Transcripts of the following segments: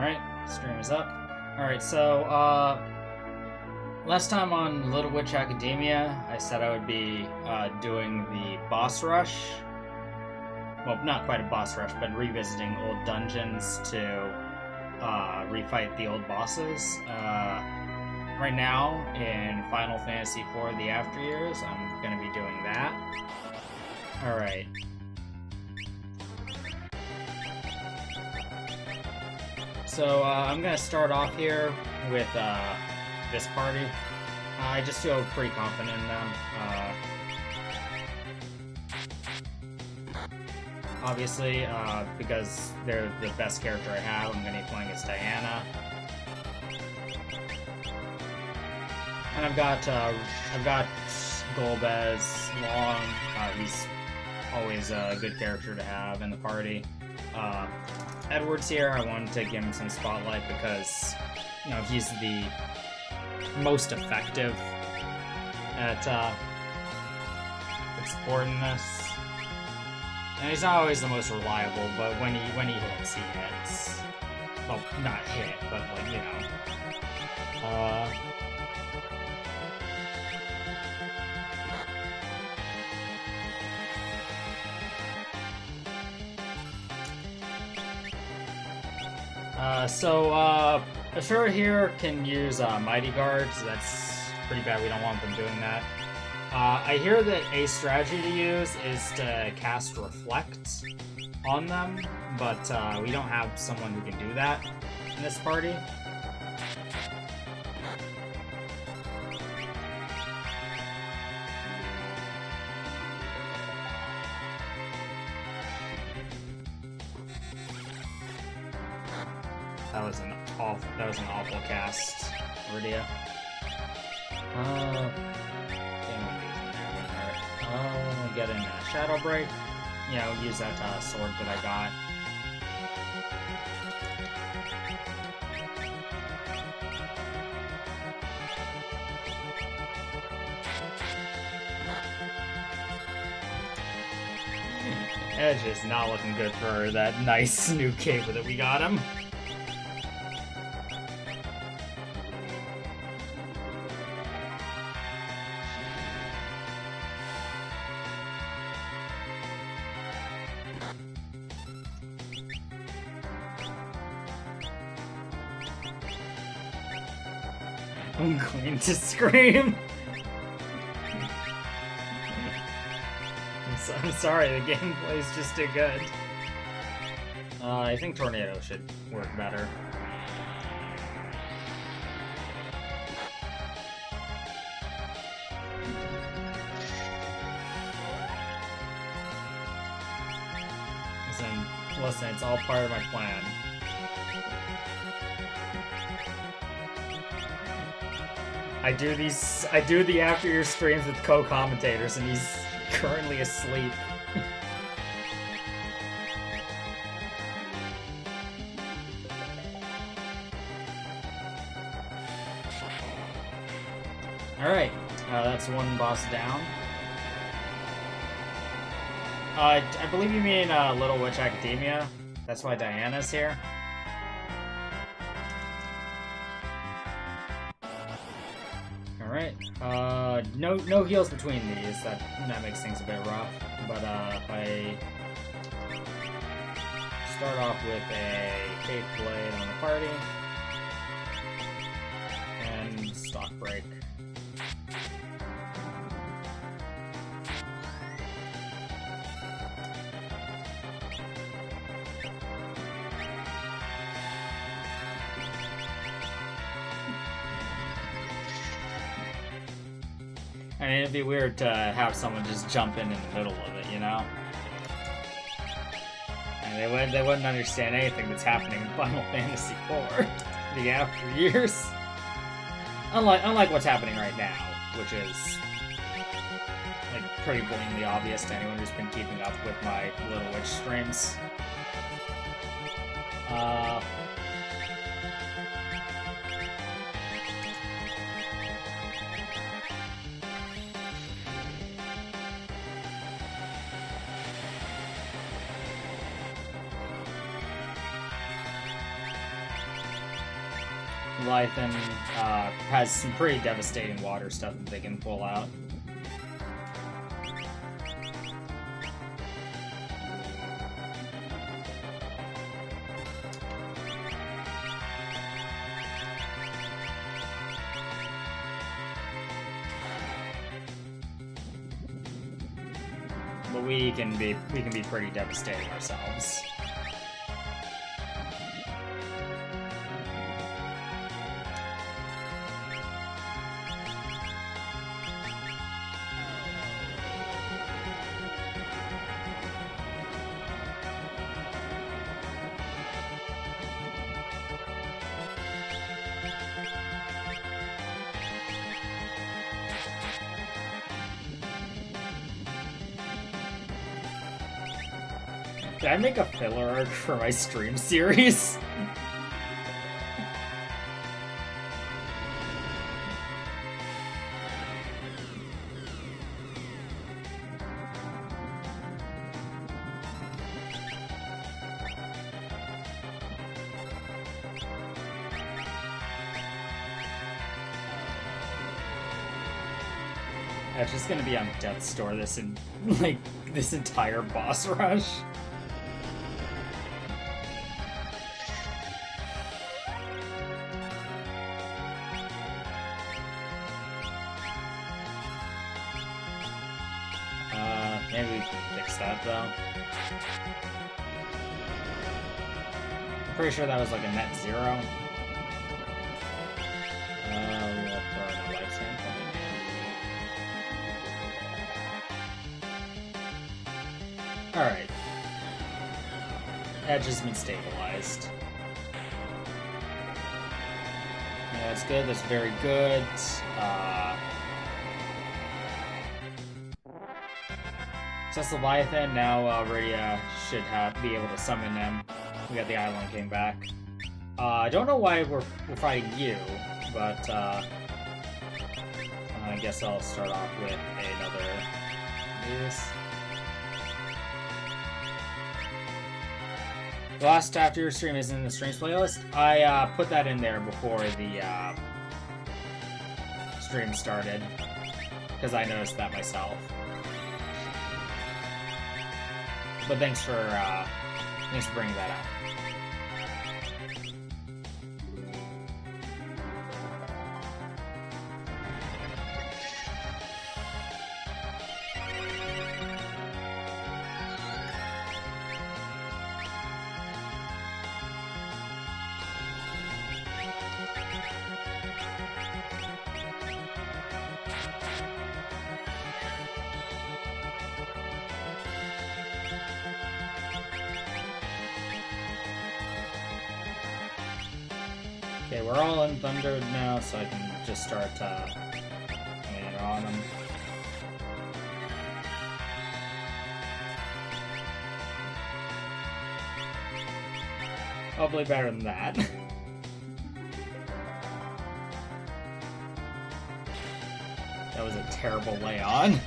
Alright, stream is up. Alright, so, last time on Little Witch Academia, I said I would be, doing the boss rush. Well, not quite a boss rush, but revisiting old dungeons to, refight the old bosses. Right now, in Final Fantasy IV The After Years, I'm gonna be doing that. Alright. So, I'm gonna start off here with, this party. I just feel pretty confident in them. Obviously, because they're the best character I have, I'm gonna be playing as Diana. And I've got Golbez Long. He's always a good character to have in the party. Edward's here. I wanted to give him some spotlight because, you know, he's the most effective at supporting this. And he's not always the most reliable, but when he hits, he hits. Well, not hit, but like, you know. Ashura here can use Mighty Guards. That's pretty bad. We don't want them doing that. I hear that a strategy to use is to cast Reflect on them, but we don't have someone who can do that in this party. That was an awful cast, Rydia. Get in Shadow Break. Yeah, we'll use that sword that I got. Edge is not looking good for that nice new cape that we got him. I'm going to scream. I'm sorry, the gameplay is just too good. I think Tornado should work better. Listen, it's all part of my plan. I do the after your streams with co-commentators, and he's currently asleep. Alright, that's one boss down. I believe you mean Little Witch Academia. That's why Diana's here. Alright, no heals between these, that makes things a bit rough, but if I start off with a Faith Blade on the party, and Stock Break. I mean, it'd be weird to have someone just jump in the middle of it, you know? And they wouldn't understand anything that's happening in Final Fantasy IV the after years. Unlike what's happening right now, which is like pretty blatantly obvious to anyone who's been keeping up with my Little Witch streams. Leviathan has some pretty devastating water stuff that they can pull out. But we can be pretty devastating ourselves. Did I make a filler arc for my stream series? That's just gonna be on Death's Door this entire boss rush. Maybe we can fix that though. I'm pretty sure that was like a net 0. We'll throw in a life sample. Alright. Edge has been stabilized. Yeah, that's good, that's very good. Just Leviathan, now Rydia should be able to summon them. We got the Island King back. I don't know why we're fighting you, but I guess I'll start off with another this. The last after your stream is in the streams playlist. I put that in there before the stream started, because I noticed that myself. But thanks for bringing that up. Okay, we're all in Thunder now, so I can just start hanging it on them. Hopefully better than that. That was a terrible lay on.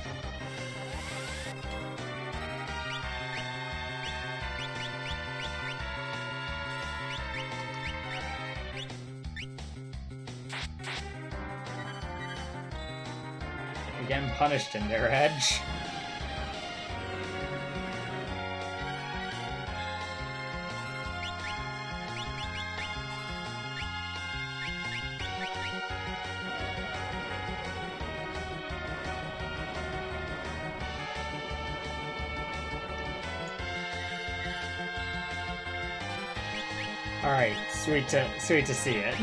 Again punished in their edge. Alright, sweet to see it.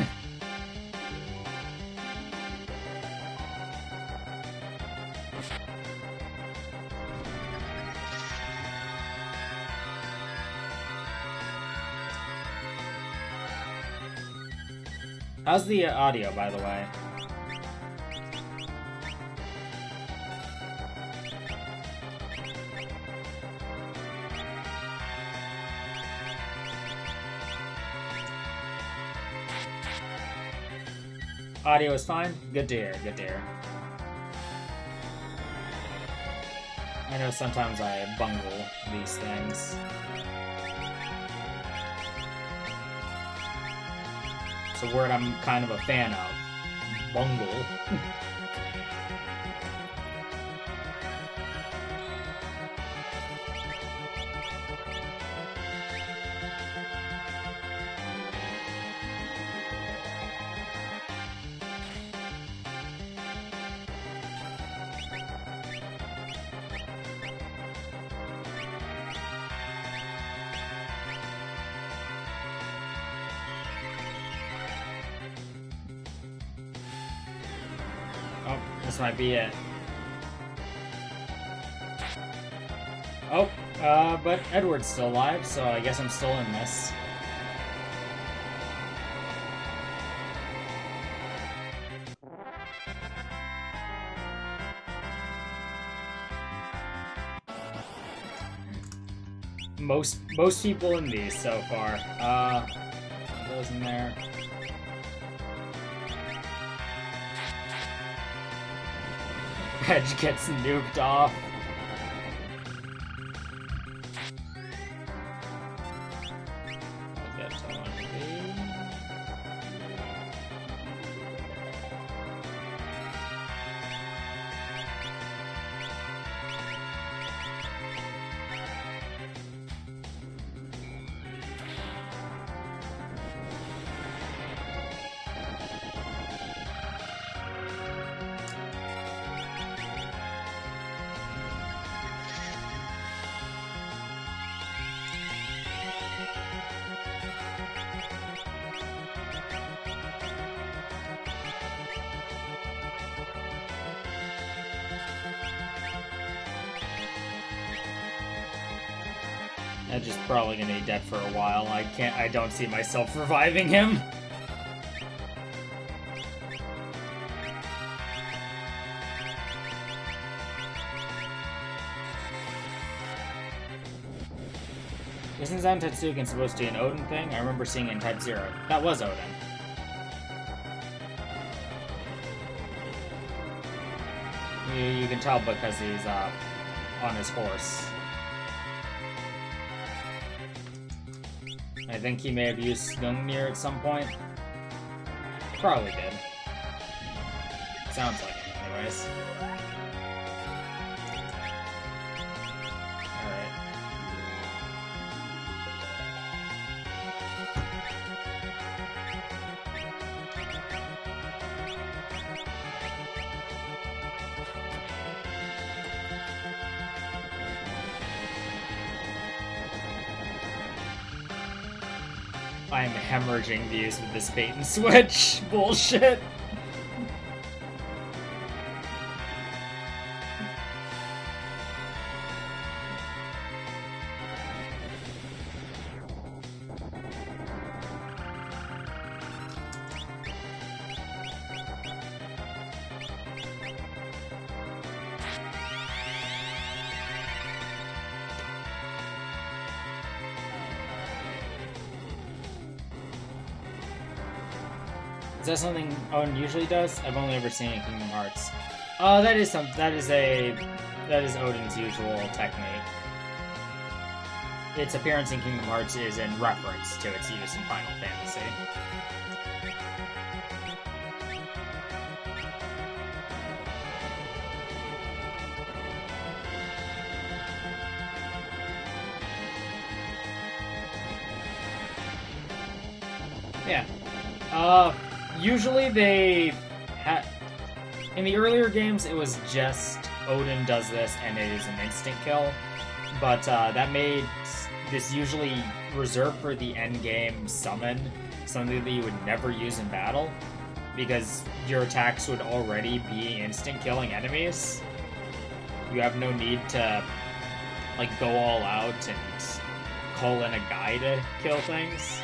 How's the audio, by the way? Audio is fine? Good to hear, good to hear. I know sometimes I bungle these things. It's a word I'm kind of a fan of. Bungle. Oh, this might be it. Oh, but Edward's still alive, so I guess I'm still in this. Most people in these so far. Those in there. Edge gets nuked off. I'll get someone to be. Edge is probably gonna be dead for a while. I don't see myself reviving him. Isn't Zantetsuken supposed to be an Odin thing? I remember seeing it in Type 0. That was Odin. You can tell because he's on his horse. I think he may have used Gungnir at some point. Probably did. Sounds like it, anyways. Alright. I'm hemorrhaging views with this bait and switch bullshit. Is that something Odin usually does? I've only ever seen it in Kingdom Hearts. That is Odin's usual technique. Its appearance in Kingdom Hearts is in reference to its use in Final Fantasy. Yeah. Usually they in the earlier games, it was just Odin does this and it is an instant kill. But that made this usually reserved for the end game summon, something that you would never use in battle, because your attacks would already be instant killing enemies. You have no need to like go all out and call in a guy to kill things.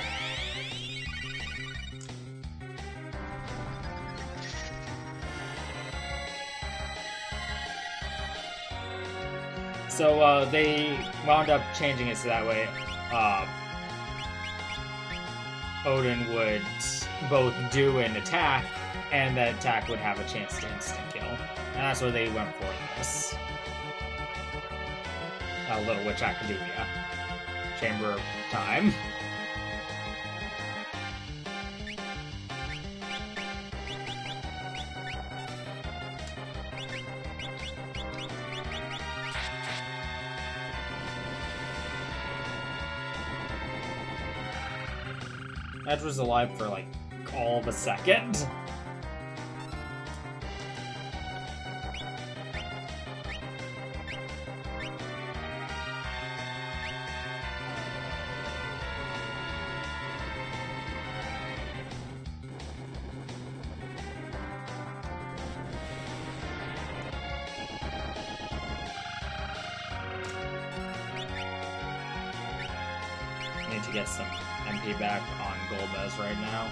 So they wound up changing it so that way Odin would both do an attack, and that attack would have a chance to instant kill. And that's what they went for in this. Little Witch Academia. Chamber of Time. Edge was alive for like all of a second. Need to get some MP back on Golbez right now.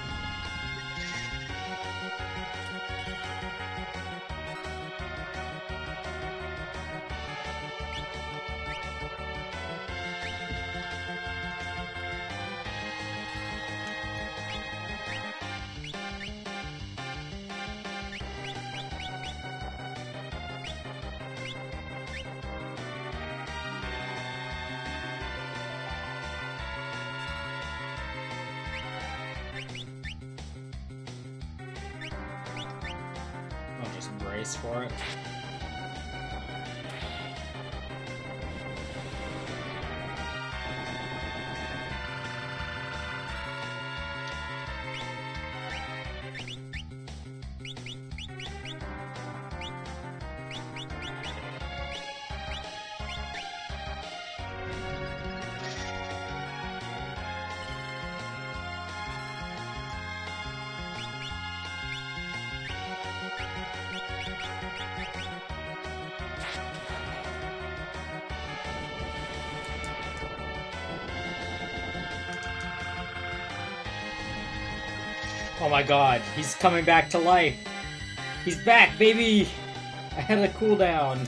I'll just brace for it. Oh my god, he's coming back to life. He's back, baby! I had a cooldown.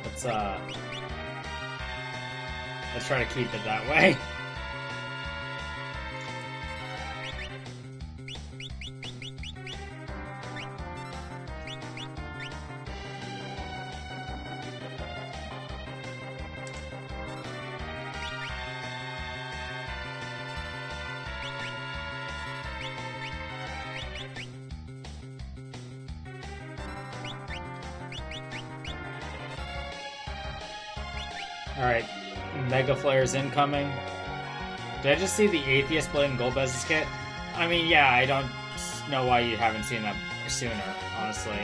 Let's try to keep it that way. Alright, Mega Flare's incoming. Did I just see the Atheist Blade and Golbez's kit? I mean, yeah, I don't know why you haven't seen that sooner, honestly.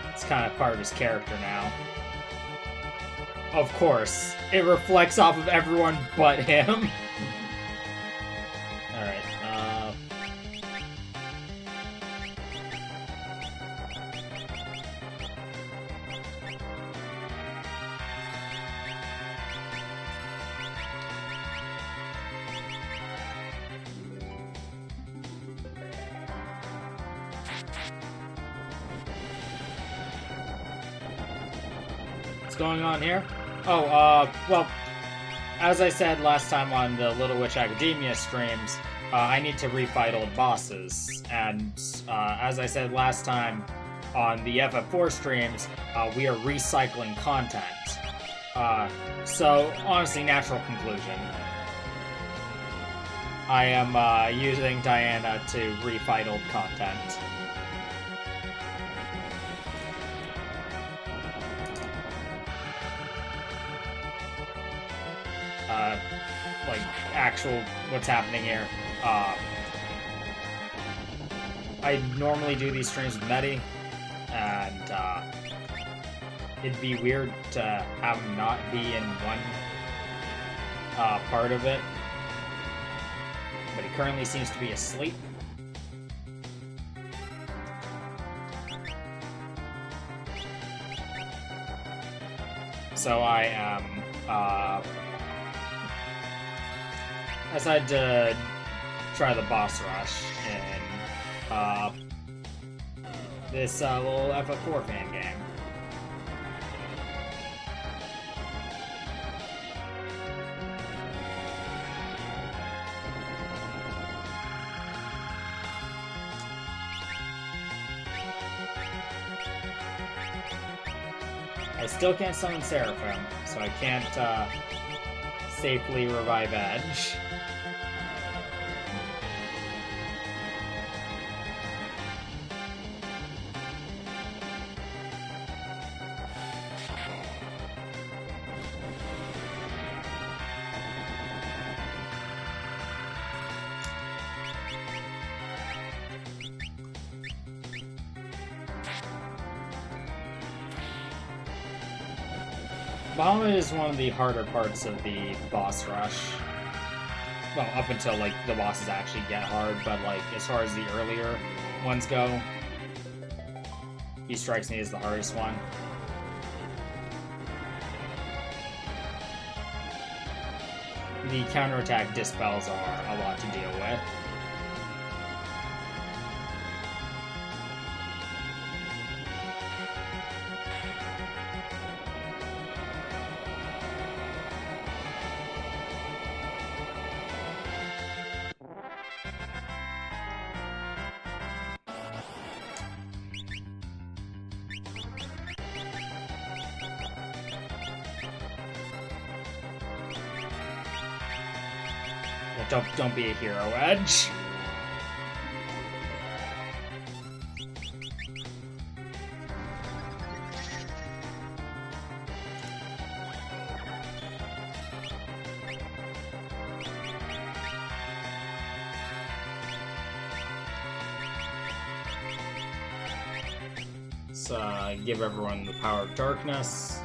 It's kind of part of his character now. Of course, it reflects off of everyone but him. Alright, what's going on here? Oh, well, as I said last time on the Little Witch Academia streams, I need to refight old bosses, and as I said last time on the FF4 streams, we are recycling content. So, honestly, natural conclusion. I am using Diana to refight old content. Like, actual what's happening here. I normally do these streams with Medi, and it'd be weird to have him not be in one part of it. But he currently seems to be asleep. So I am, I decided to try the boss rush in this little FF4 fan game. I still can't summon Seraphim, so I can't safely revive Edge. Bahamut is one of the harder parts of the boss rush. Well, up until, like, the bosses actually get hard, but, like, as far as the earlier ones go, he strikes me as the hardest one. The counterattack dispels are a lot to deal with. Don't be a hero, Edge. Let's give everyone the power of darkness.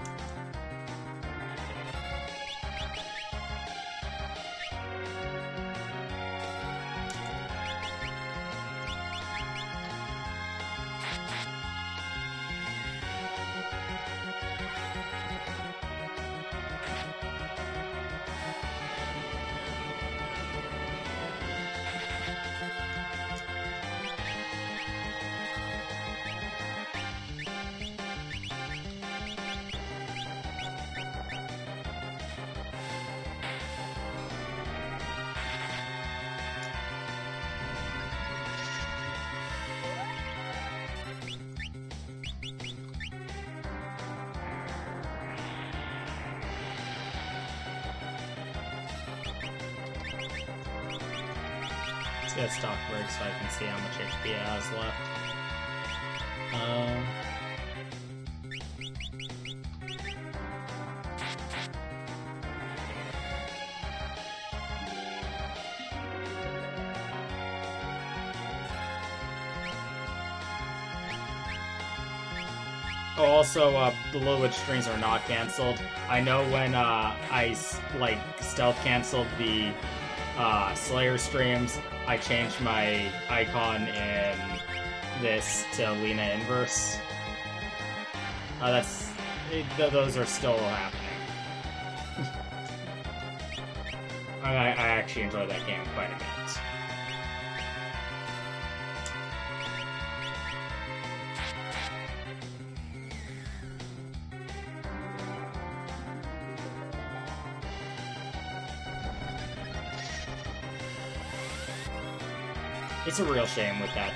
Get stock break so I can see how much HP it has left. Oh, also, the Lillywitch streams are not canceled. I know when I stealth canceled the Slayer streams, I changed my icon in this to Lena Inverse. Those are still happening. I actually enjoy that game quite a bit. It's a real shame with that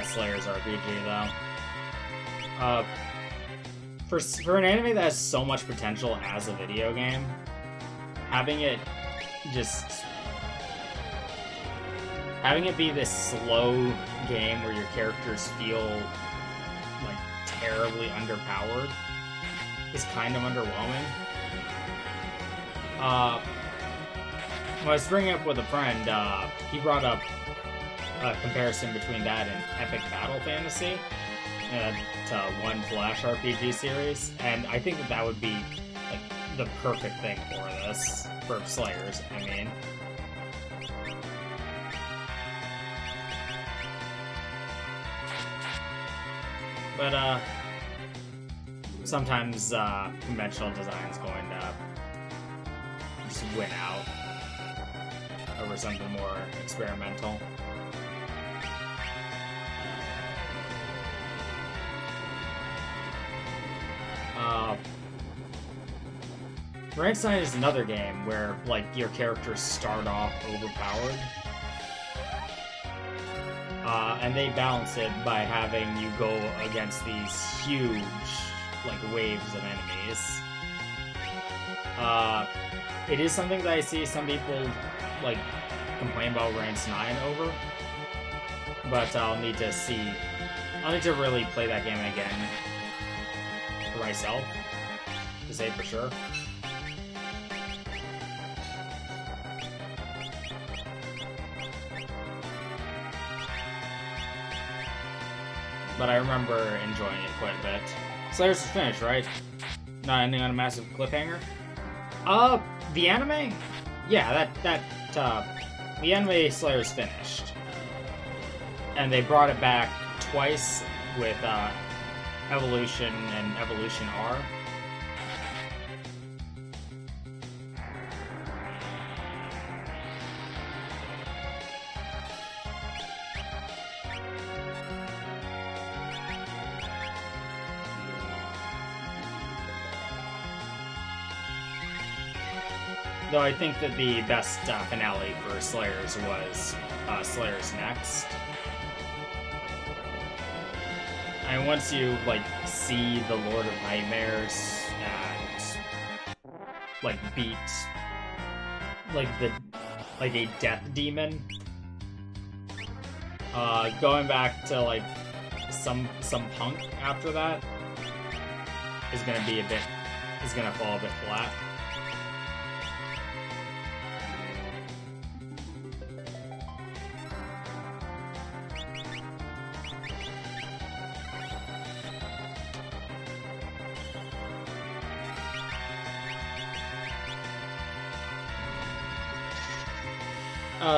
Slayers RPG though. For an anime that has so much potential as a video game, having it be this slow game where your characters feel like terribly underpowered is kind of underwhelming. When I was bringing up with a friend, he brought up a comparison between that and Epic Battle Fantasy, one Flash RPG series, and I think that would be like the perfect thing for this, for Slayers, I mean. But sometimes conventional design is going to just win out over something more experimental. Rankstein is another game where, like, your characters start off overpowered. And they balance it by having you go against these huge, like, waves of enemies. It is something that I see some people, like, complain about Ranks 9 over. But I'll need to really play that game again for myself to say for sure. But I remember enjoying it quite a bit. Slayers is finished, right? Not ending on a massive cliffhanger. The anime? Yeah, the anime Slayer's finished. And they brought it back twice with, Evolution and Evolution R. Though I think that the best finale for Slayers was Slayers Next. And once you like see the Lord of Nightmares and like beat like a death demon, going back to like some punk after that is gonna fall a bit flat.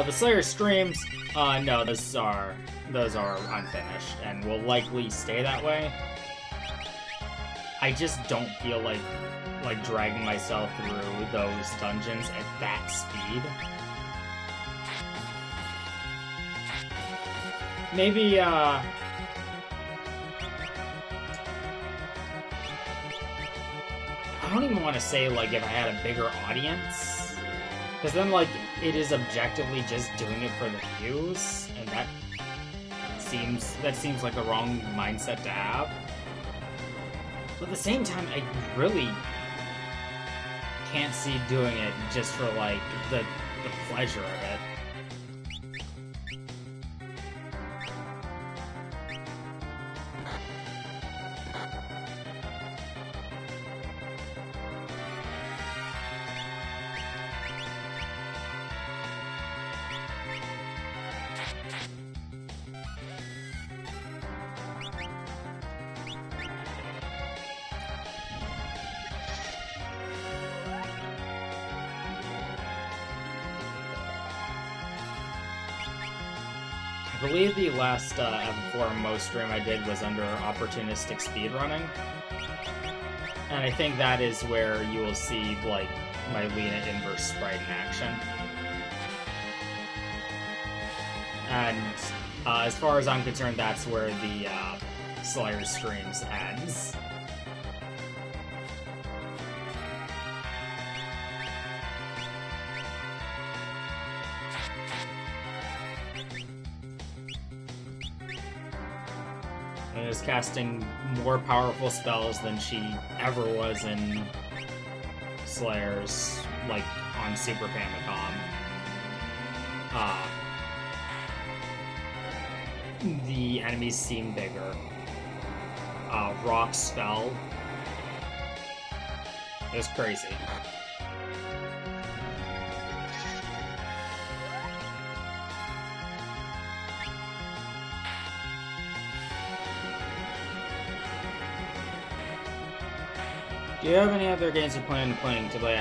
The Slayer streams, no, those are unfinished and will likely stay that way. I just don't feel like dragging myself through those dungeons at that speed. Maybe, I don't even want to say, like, if I had a bigger audience. Because then, like, it is objectively just doing it for the views, and that seems like the wrong mindset to have. But at the same time, I really can't see doing it just for, like, the pleasure of it. I believe the last M4MO stream I did was under opportunistic speedrunning. And I think that is where you will see, like, my Lena inverse sprite in action. And as far as I'm concerned, that's where the Slayer streams ends. And is casting more powerful spells than she ever was in Slayers, like, on Super Famicom. The enemies seem bigger. Rock spell. It was crazy. Do you have any other games you plan playing to play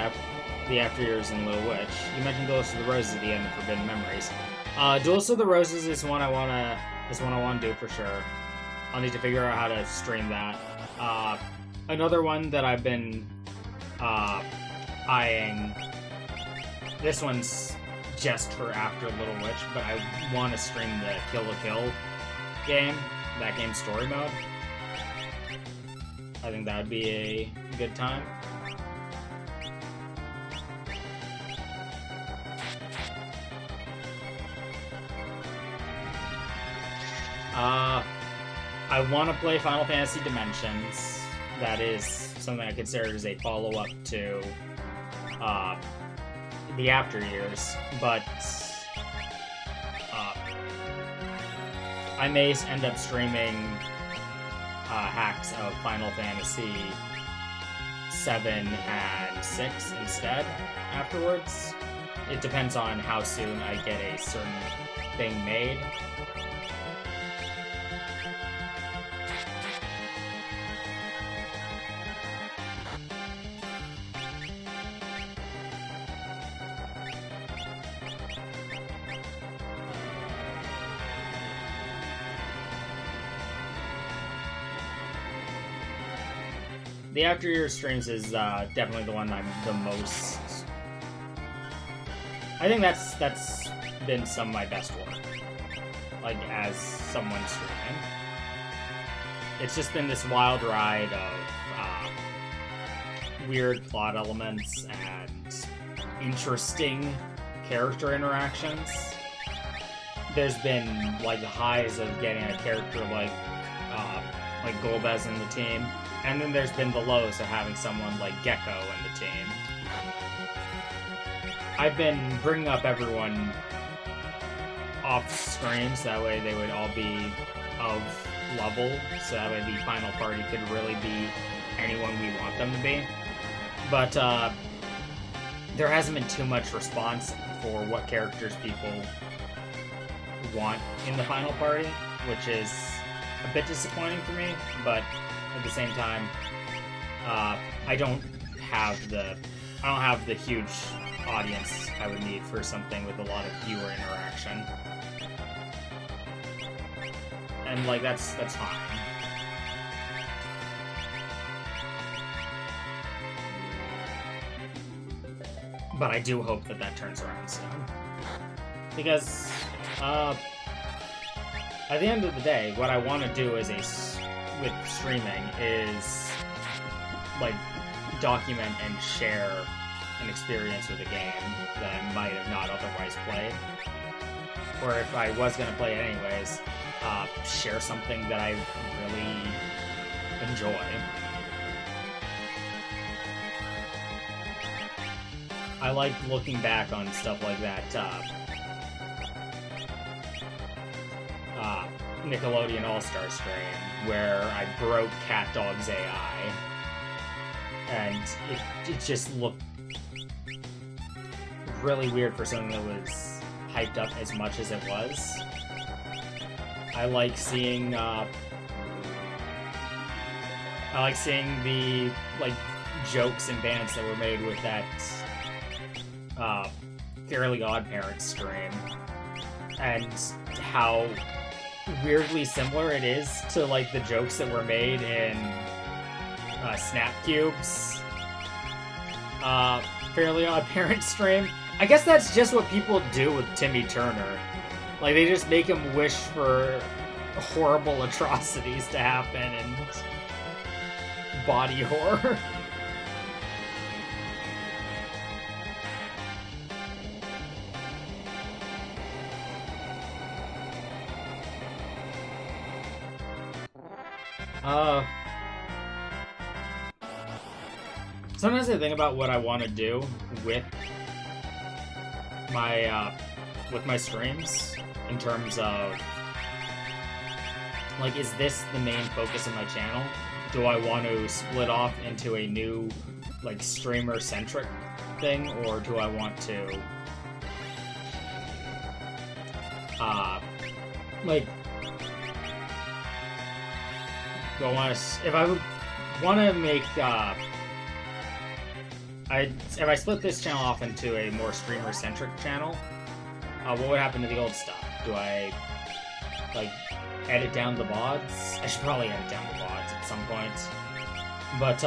the After Years and Little Witch? You mentioned Duelist of the Roses at the end of Forbidden Memories. Duelist of the Roses is one I wanna do for sure. I'll need to figure out how to stream that. Another one that I've been eyeing. This one's just for after Little Witch, but I want to stream the Kill la Kill game. That game's story mode. I think that would be a good time. I want to play Final Fantasy Dimensions. That is something I consider as a follow-up to the After Years, but I may end up streaming hacks of Final Fantasy 7 and 6 instead afterwards. It depends on how soon I get a certain thing made. the After Years streams is definitely the one I'm the most. I think that's been some of my best work, like as someone streaming. It's just been this wild ride of weird plot elements and interesting character interactions. There's been like highs of getting a character like Golbez in the team, and then there's been the lows of having someone like Gecko in the team. I've been bringing up everyone off screen so that way they would all be of level, so that way the final party could really be anyone we want them to be. But there hasn't been too much response for what characters people want in the final party, which is a bit disappointing for me, but at the same time, I don't have the huge audience I would need for something with a lot of viewer interaction. And like that's fine. But I do hope that turns around soon. Because at the end of the day, what I want to do with streaming is like document and share an experience with a game that I might have not otherwise played. Or if I was going to play it anyways, share something that I really enjoy. I like looking back on stuff like that. Nickelodeon All-Star stream, where I broke CatDog's AI, and it just looked really weird for something that was hyped up as much as it was. I like seeing the like jokes and bands that were made with that Fairly OddParents stream, and how weirdly similar it is to like the jokes that were made in Snapcube's Fairly OddParents stream. I guess that's just what people do with Timmy Turner. Like, they just make him wish for horrible atrocities to happen and body horror. Sometimes I think about what I want to do with my streams in terms of like, is this the main focus of my channel? Do I want to split off into a new like streamer-centric thing, or do I want to like, do I want to, if I would want to make if I split this channel off into a more streamer-centric channel, what would happen to the old stuff? Do I, like, edit down the VODs? I should probably edit down the VODs at some point. But,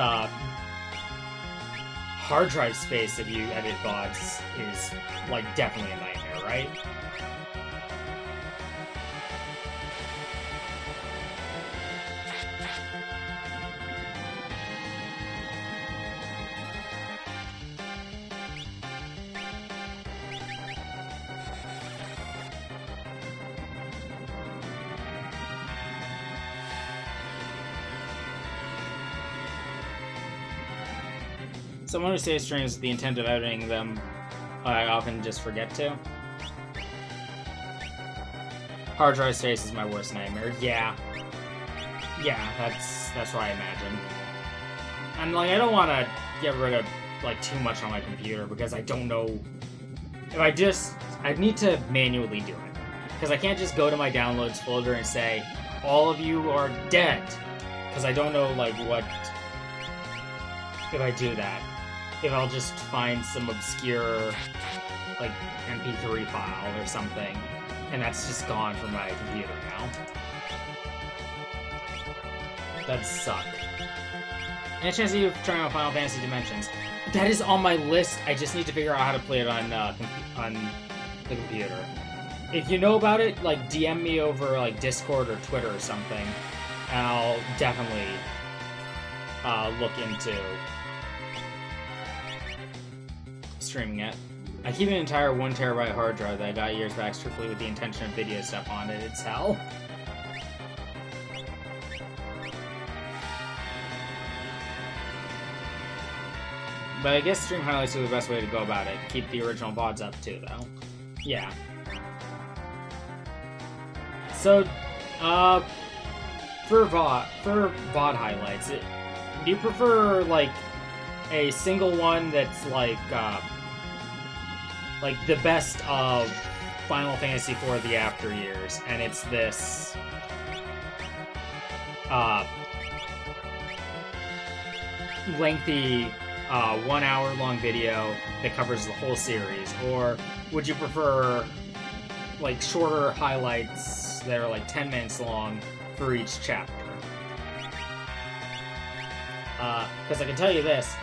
hard drive space, if you edit VODs, is, like, definitely a nightmare, right? Someone who saves streams with the intent of editing them, I often just forget to. Hard drive space is my worst nightmare. Yeah, that's what I imagine. And like, I don't want to get rid of like too much on my computer because I don't know if I need to manually do it, because I can't just go to my downloads folder and say all of you are dead, because I don't know like what if I do that. If I'll just find some obscure, like, MP3 file or something, and that's just gone from my computer now. That'd suck. Any chance of you trying out Final Fantasy Dimensions? That is on my list. I just need to figure out how to play it on the computer. If you know about it, like, DM me over, like, Discord or Twitter or something, and I'll definitely look into streaming it. I keep an entire 1 terabyte hard drive that I got years back strictly with the intention of video stuff on it. It's hell. But I guess stream highlights are the best way to go about it. Keep the original VODs up too, though. Yeah. So, for VOD highlights, do you prefer, like, a single one that's, like the best of Final Fantasy IV The After Years, and it's this, lengthy, 1 hour long video that covers the whole series? Or would you prefer, like, shorter highlights that are, like, 10 minutes long for each chapter? Because I can tell you this,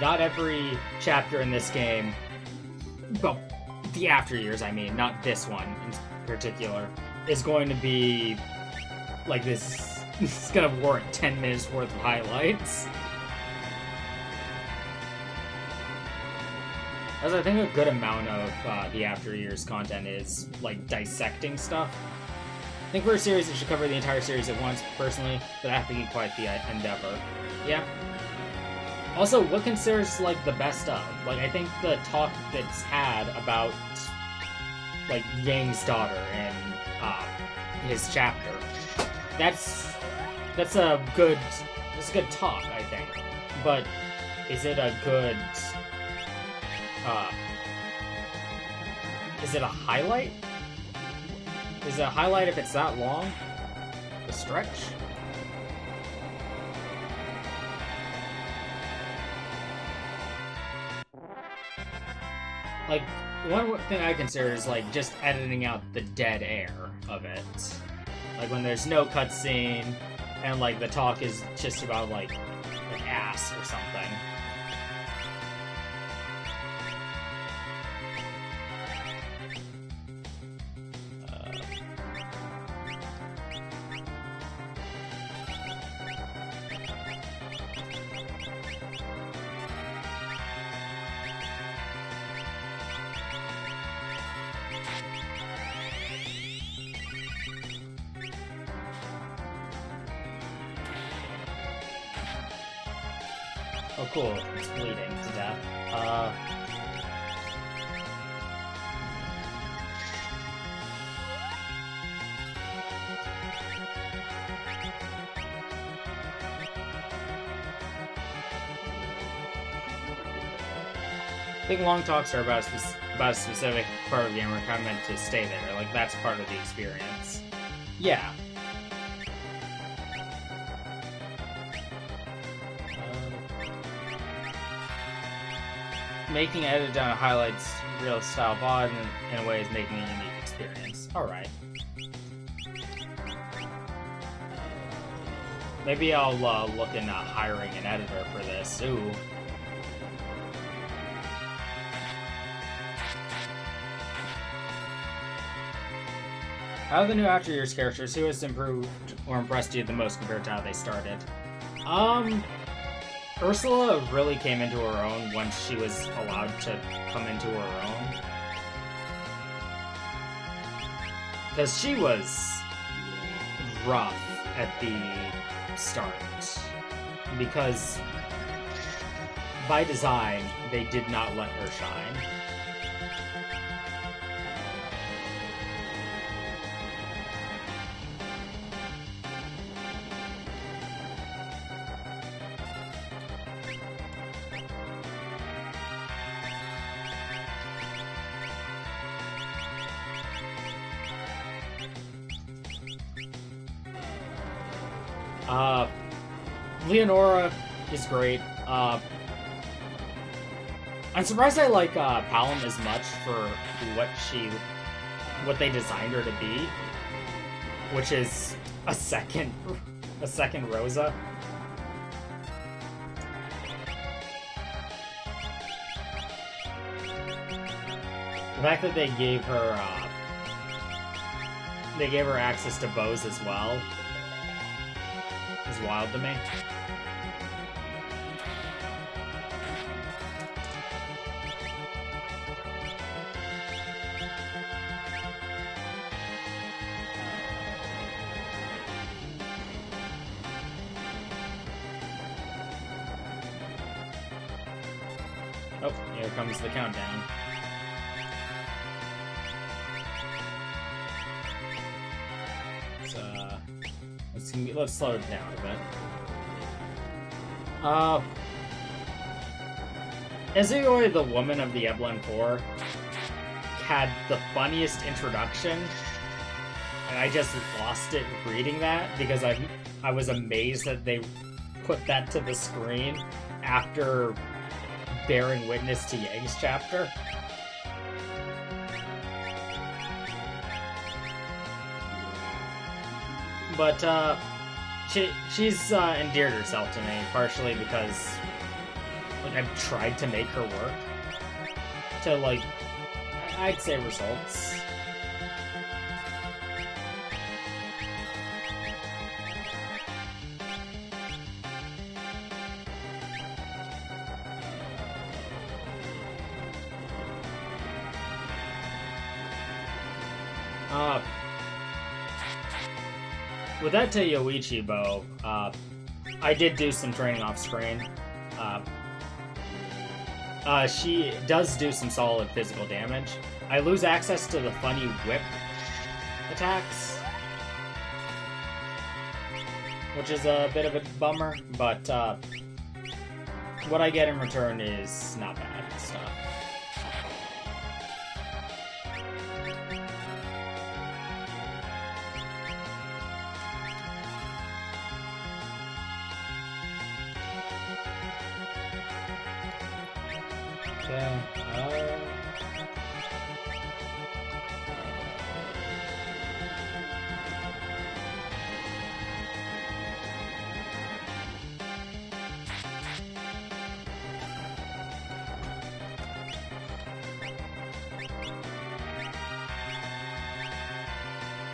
not every chapter in this game, well, The After Years, I mean, not this one in particular, is going to be, like, this is gonna warrant 10 minutes worth of highlights. As I think a good amount of the After Years content is, like, dissecting stuff. I think for a series, it should cover the entire series at once, personally, but that would be quite the endeavor. Yeah. Also, what considers, like, the best of? Like, I think the talk that's had about, like, Yang's daughter and his chapter, that's a good talk, I think. But is it a good... is it a highlight? Is it a highlight if it's that long? A stretch? Like, one thing I consider is, like, just editing out the dead air of it. Like, when there's no cutscene, and, like, the talk is just about, like ass or something. Oh, cool. It's bleeding to death. I think long talks are about a specific part of the game. We're kind of meant to stay there. Like, that's part of the experience. Yeah. Making edited down highlights real style VOD in a way is making a unique experience. Alright. Maybe I'll look into hiring an editor for this. Ooh. Out of the new After Years characters, who has improved or impressed you the most compared to how they started? Ursula really came into her own once she was allowed to come into her own. Because she was rough at the start. Because by design, they did not let her shine. Leonora is great. I'm surprised I like Palom as much for what they designed her to be, which is a second Rosa. The fact that they gave her access to bows as well is wild to me. Oh, here comes the countdown. Let's slow it down a bit. Izuyori, the woman of the Evelyn 4, had the funniest introduction, and I just lost it reading that because I was amazed that they put that to the screen after bearing witness to Yang's chapter. But she's endeared herself to me, partially because I've tried to make her work to, I'd say results. With that Yoichi bow, I did do some training off screen. She does do some solid physical damage. I lose access to the funny whip attacks, which is a bit of a bummer, but what I get in return is not bad stuff.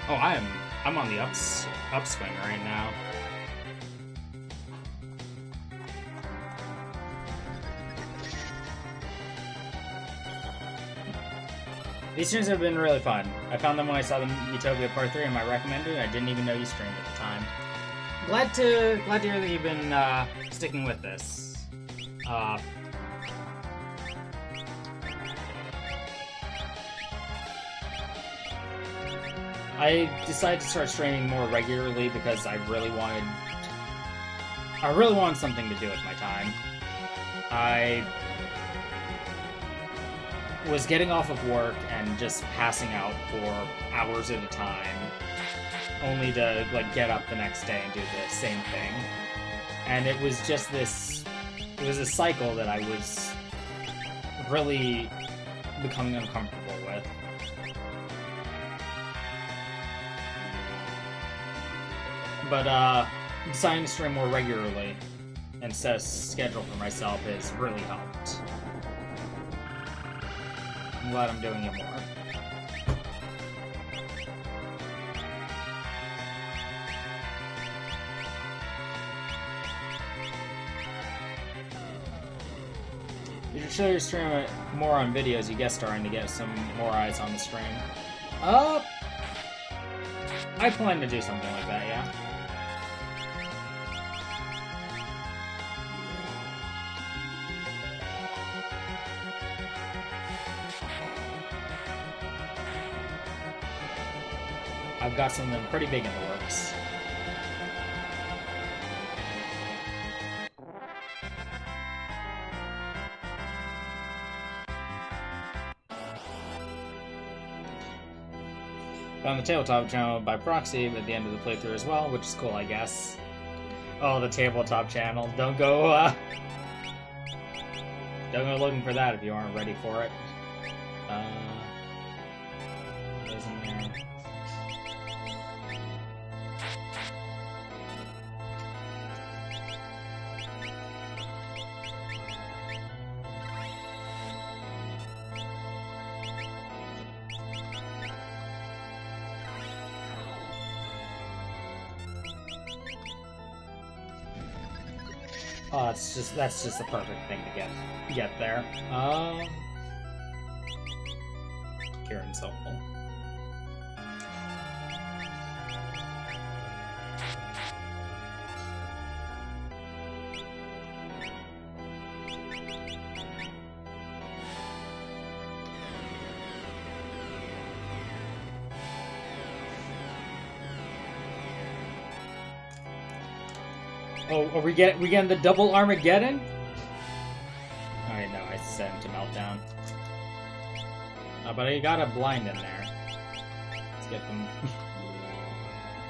Oh, I'm on the upswing right now. These streams have been really fun. I found them when I saw the Utopia Part 3 and I recommended it. I didn't even know you streamed at the time. Glad to hear that you've been sticking with this. I decided to start streaming more regularly because I really wanted something to do with my time. I was getting off of work and just passing out for hours at a time, only to get up the next day and do the same thing. And it was just this, it was a cycle that I was really becoming uncomfortable with. But deciding to stream more regularly and set a schedule for myself has really helped. I'm glad I'm doing it more. You should show your stream more on videos you guest starring to get some more eyes on the stream. I plan to do something like that, yeah. I've got something pretty big in the works. Found the tabletop channel by proxy at the end of the playthrough as well, which is cool, I guess. Oh, the tabletop channel. Don't go looking for that if you aren't ready for it. What is in there? Oh, that's just the perfect thing to get there. Kieran's helpful. Oh, are we getting the double Armageddon? Alright, no, I sent him to Meltdown. But I got a blind in there. Let's get them.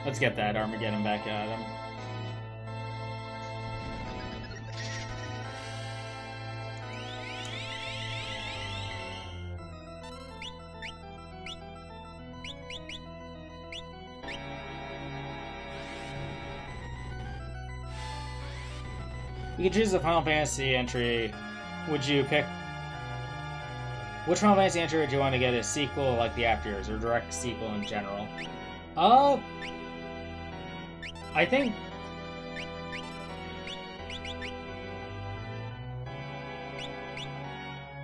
Let's get that Armageddon back at him. You could choose a Final Fantasy entry. Would you pick... Which Final Fantasy entry would you want to get? A sequel like the After Years, or direct sequel in general? I think...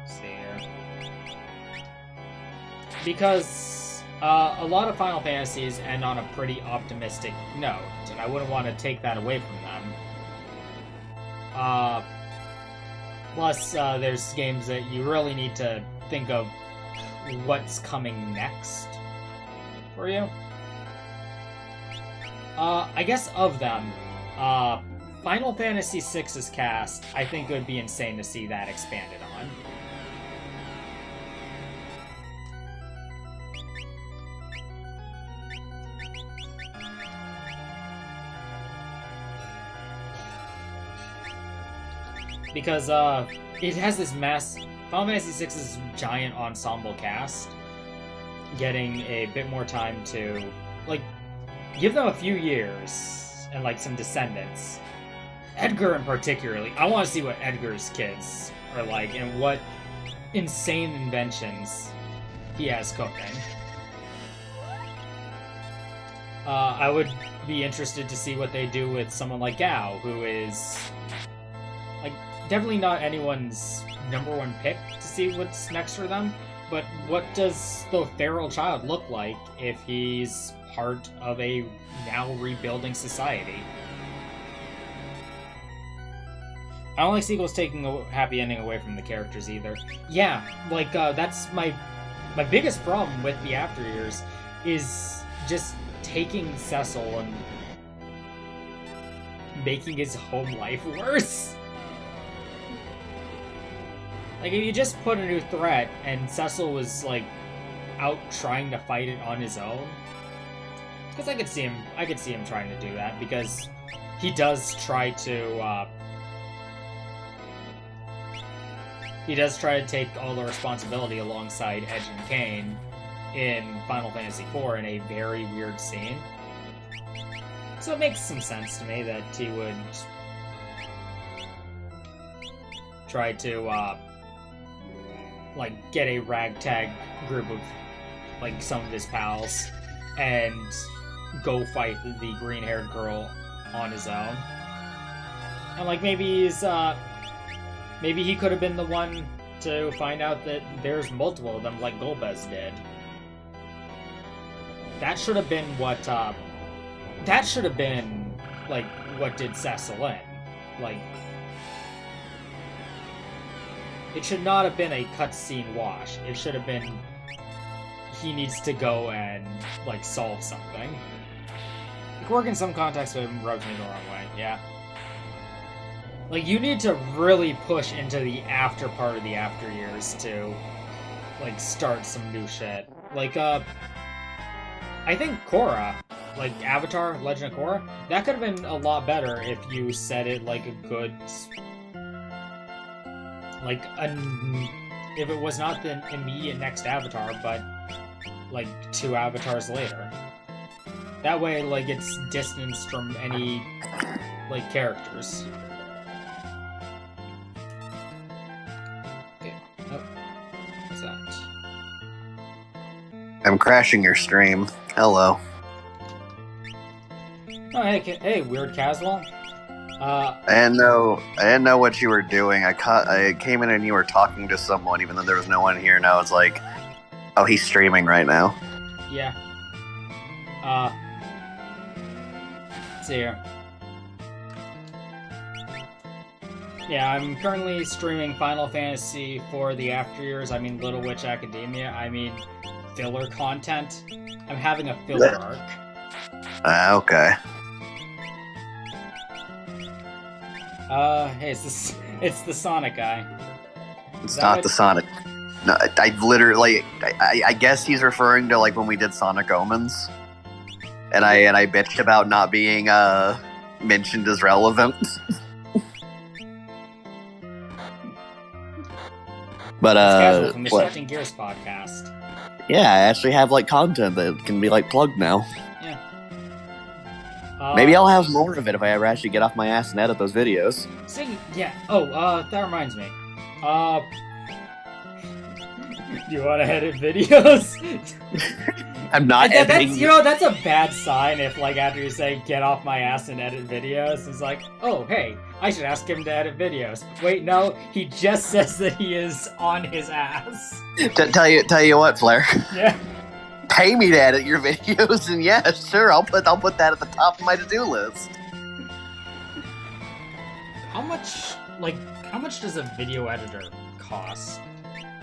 Let's see here. Because a lot of Final Fantasies end on a pretty optimistic note, and I wouldn't want to take that away from them. Plus, there's games that you really need to think of what's coming next for you. I guess of them, Final Fantasy VI's cast, I think it would be insane to see that expanded on. Because it has this Final Fantasy VI's giant ensemble cast, getting a bit more time to, like, give them a few years and, like, some descendants. Edgar in particularly. I want to see what Edgar's kids are like and what insane inventions he has cooking. I would be interested to see what they do with someone like Gao, who is, like, definitely not anyone's number one pick to see what's next for them, but what does the feral child look like if he's part of a now rebuilding society? I don't like sequels taking a happy ending away from the characters either. Yeah, like, that's my biggest problem with the After Years, is just taking Cecil and making his home life worse. Like, if you just put a new threat and Cecil was, like, out trying to fight it on his own, because I could see him trying to do that, because he does try to take all the responsibility alongside Edge and Kain in Final Fantasy IV in a very weird scene. So it makes some sense to me that he would try to like, get a ragtag group of, like, some of his pals and go fight the green-haired girl on his own. And, like, maybe he could have been the one to find out that there's multiple of them, like Golbez did. That should have been what, like, what did Cecil in. Like, it should not have been a cutscene wash. It should have been, he needs to go and, like, solve something. It could work in some contexts, but it rubs me the wrong way, yeah. Like, you need to really push into the after part of the After Years to, like, start some new shit. Like, I think Korra, like, Avatar, Legend of Korra, that could have been a lot better if you set it like a good... Like, if it was not the immediate next Avatar, but, like, 2 Avatars later. That way, like, it's distanced from any, like, characters. Okay. Oh. What's that? I'm crashing your stream. Hello. Oh, hey, Weird Casual. I didn't know what you were doing. I came in and you were talking to someone, even though there was no one here. Now it's like, oh, he's streaming right now. Yeah. Let's see here. Yeah, I'm currently streaming Final Fantasy for the After Years. I mean, Little Witch Academia. I mean, filler content. I'm having a filler arc. Okay. Hey, it's the Sonic guy. It's not the Sonic. No, I literally, I guess he's referring to like when we did Sonic Omens, and I bitched about not being mentioned as relevant. But Casual from the Shifting Gears podcast. Yeah, I actually have like content that can be like plugged now. Yeah. Maybe I'll have more of it if I ever actually get off my ass and edit those videos. Yeah. Oh, that reminds me. Do you want to edit videos? I'm not editing. That's a bad sign if, like, after you say, get off my ass and edit videos, it's like, oh, hey, I should ask him to edit videos. Wait, no, he just says that he is on his ass. Tell you what, Flair. Yeah. Pay me to edit your videos, and yeah, sure, I'll put that at the top of my to-do list. How much does a video editor cost?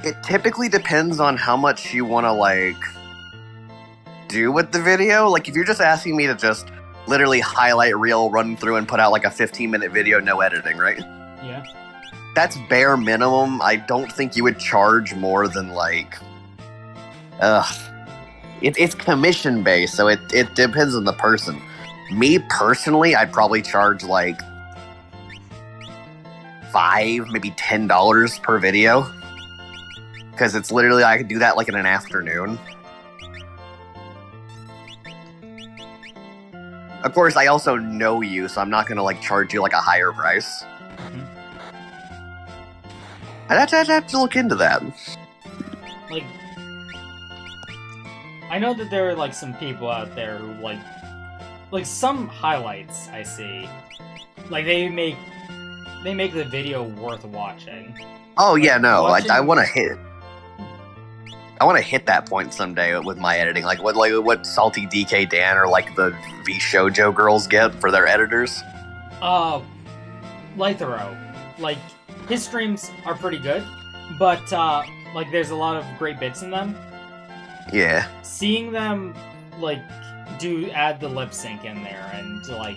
It typically depends on how much you want to, like, do with the video. Like, if you're just asking me to just literally highlight reel, run through, and put out, like, a 15-minute video, no editing, right? Yeah. That's bare minimum. I don't think you would charge more than, like... It's commission-based, so it depends on the person. Me, personally, I'd probably charge, like, $5, maybe $10 per video. Because it's literally, I could do that, like, in an afternoon. Of course, I also know you, so I'm not going to, like, charge you, like, a higher price. Mm-hmm. I'd have to look into that. Like, I know that there are, like, some people out there who, like some highlights I see, like, they make the video worth watching. Oh, like, yeah, no, watching... I want to hit... I want to hit that point someday with my editing, like what Salty DK Dan or like the V Shoujo girls get for their editors. Lythero, like his streams are pretty good, but like there's a lot of great bits in them. Yeah. Seeing them like add the lip sync in there and like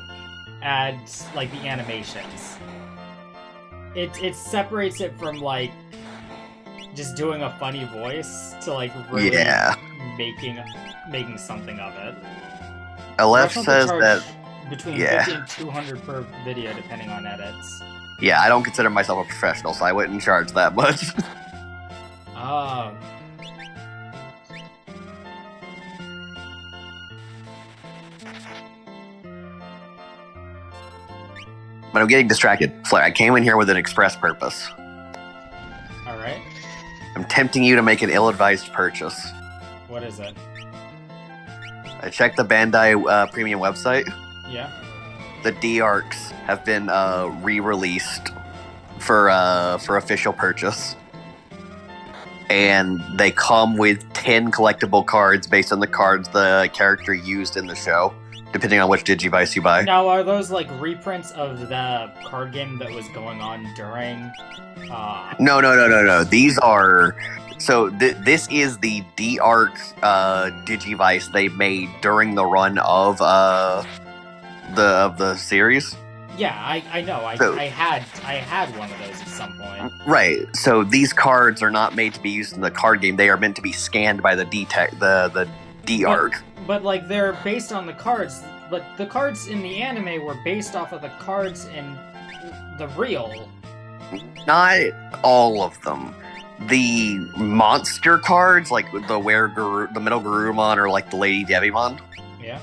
add like the animations, it separates it from like just doing a funny voice to like really making something of it. Aleph says that between 50 and 200 per video depending on edits. Yeah, I don't consider myself a professional, so I wouldn't charge that much. But I'm getting distracted. Flair, I came in here with an express purpose. Alright. I'm tempting you to make an ill-advised purchase. What is it? I checked the Bandai premium website. Yeah. The D-Arcs have been re-released for official purchase. And they come with 10 collectible cards based on the cards the character used in the show, depending on which Digivice you buy. Now, are those like reprints of the card game that was going on during... No. These are... So this is the D-Arc Digivice they made during the run of the series. Yeah, I know. I had one of those at some point. Right. So these cards are not made to be used in the card game. They are meant to be scanned by the D-Arc. But like they're based on the cards. But the cards in the anime were based off of the cards in the real. Not all of them. The monster cards, like the Middle Garurumon or like the Lady Devimon. Yeah.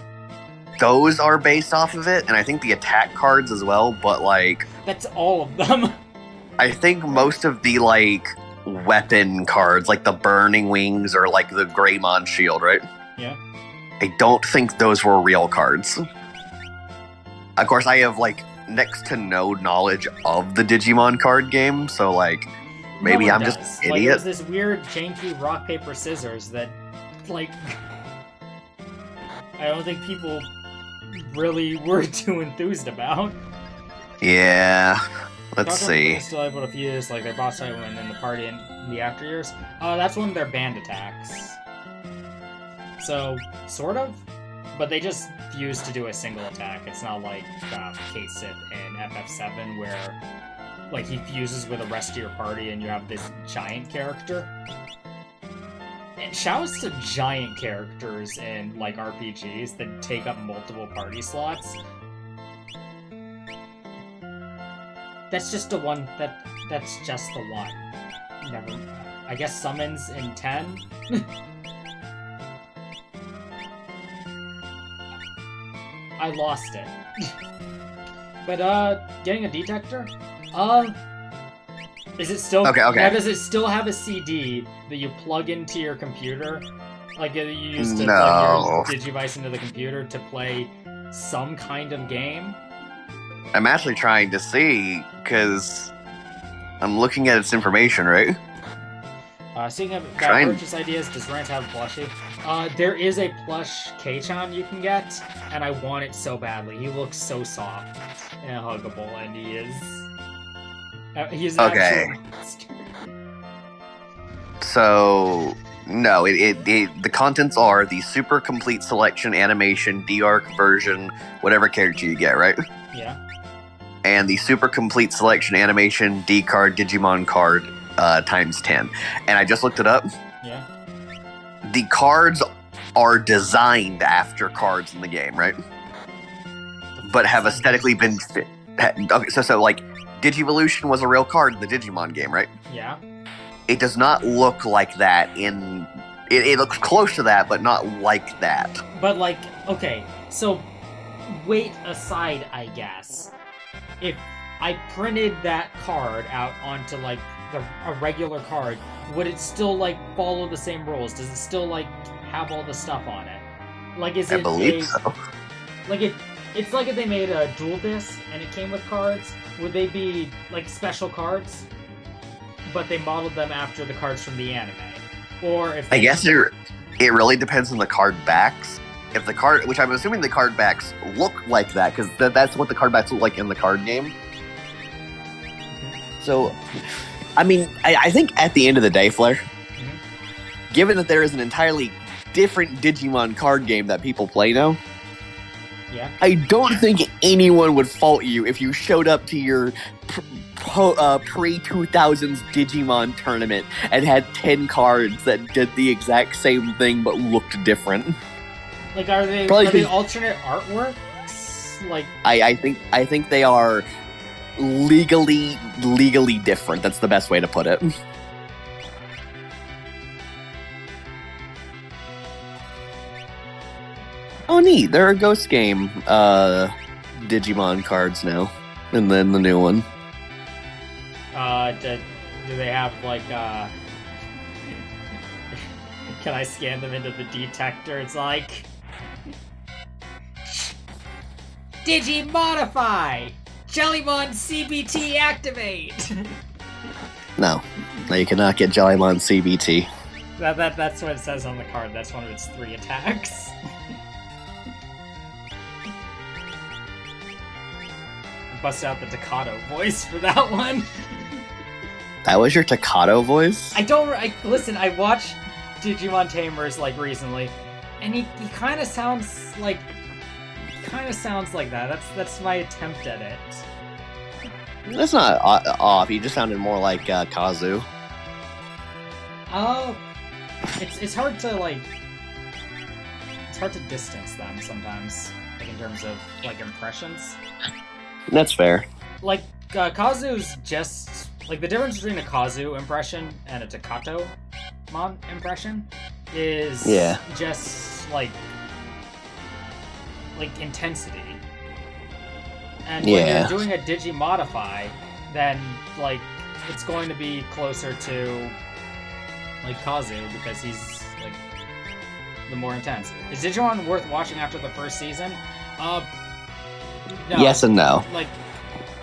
Those are based off of it, and I think the attack cards as well, but like... That's all of them. I think most of the like weapon cards, like the Burning Wings or like the Greymon Shield, right? Yeah. I don't think those were real cards. Of course, I have like next to no knowledge of the Digimon card game, so like maybe I'm just an Like, idiot. it was this weird janky rock paper scissors that, like, I don't think people really were too enthused about. Yeah. Let's Dr. see. Still able to fuse like their boss fight when in the party in the after years. That's one of their band attacks. So sort of, but they just fuse to do a single attack. It's not like Kate Sith in FF7 where like he fuses with the rest of your party and you have this giant character. And shouts to giant characters in like RPGs that take up multiple party slots. That's just the one. That's just the one. Never. I guess summons in 10. I lost it. But getting a detector. Is it still? Okay. Now, does it still have a CD that you plug into your computer? Like you used to plug your Digivice into the computer to play some kind of game? I'm actually trying to see, because I'm looking at its information, right? Speaking of purchase ideas, does Rant have a plushie? There is a plush K-chan you can get, and I want it so badly. He looks so soft and huggable, and he's Okay. actually... So, no, the contents are the Super Complete Selection Animation D-Arc version, whatever character you get, right? Yeah. And the Super Complete Selection Animation D-Card Digimon card times 10. And I just looked it up. Yeah. The cards are designed after cards in the game, right? But have aesthetically been fit. Okay, so like, Digivolution was a real card in the Digimon game, right? Yeah. It does not look like that in... It looks close to that, but not like that. But, like, okay, so weight aside, I guess, if I printed that card out onto, like, a regular card, would it still, like, follow the same rules? Does it still, like, have all the stuff on it? Like, is it I believe so. Like, it's like if they made a dual disc and it came with cards, would they be, like, special cards? But they modeled them after the cards from the anime? Or if I guess it really depends on the card backs. If the card, which I'm assuming the card backs look like that, because that's what the card backs look like in the card game. So, I mean, I think at the end of the day, Flair, given that there is an entirely different Digimon card game that people play now, yeah, I don't think anyone would fault you if you showed up to your pre-2000s Digimon tournament and had 10 cards that did the exact same thing but looked different. Like, are they alternate artworks? Like, I think they are legally different. That's the best way to put it. Oh, neat. There are Ghost Game Digimon cards now. And then the new one. Do they have, like, can I scan them into the detector? It's like... Digimodify! Jellymon CBT activate! No, you cannot get Jellymon CBT. That's what it says on the card. That's one of its 3 attacks. Bust out the Takato voice for that one. That was your Takato voice? Listen, I watched Digimon Tamers, like, recently, and he kind of sounds like that. That's my attempt at it. That's not off. He just sounded more like Kazu. Oh, it's hard to, like, it's hard to distance them sometimes, like, in terms of, like, impressions. That's fair. Like, Kazu's just... Like, the difference between a Kazu impression and a Takato-mon impression is just, like intensity. And when you're doing a Digimodify, then, like, it's going to be closer to, like, Kazu, because he's, like, the more intense. Is Digimon worth watching after the first season? No, Yes and no. Like,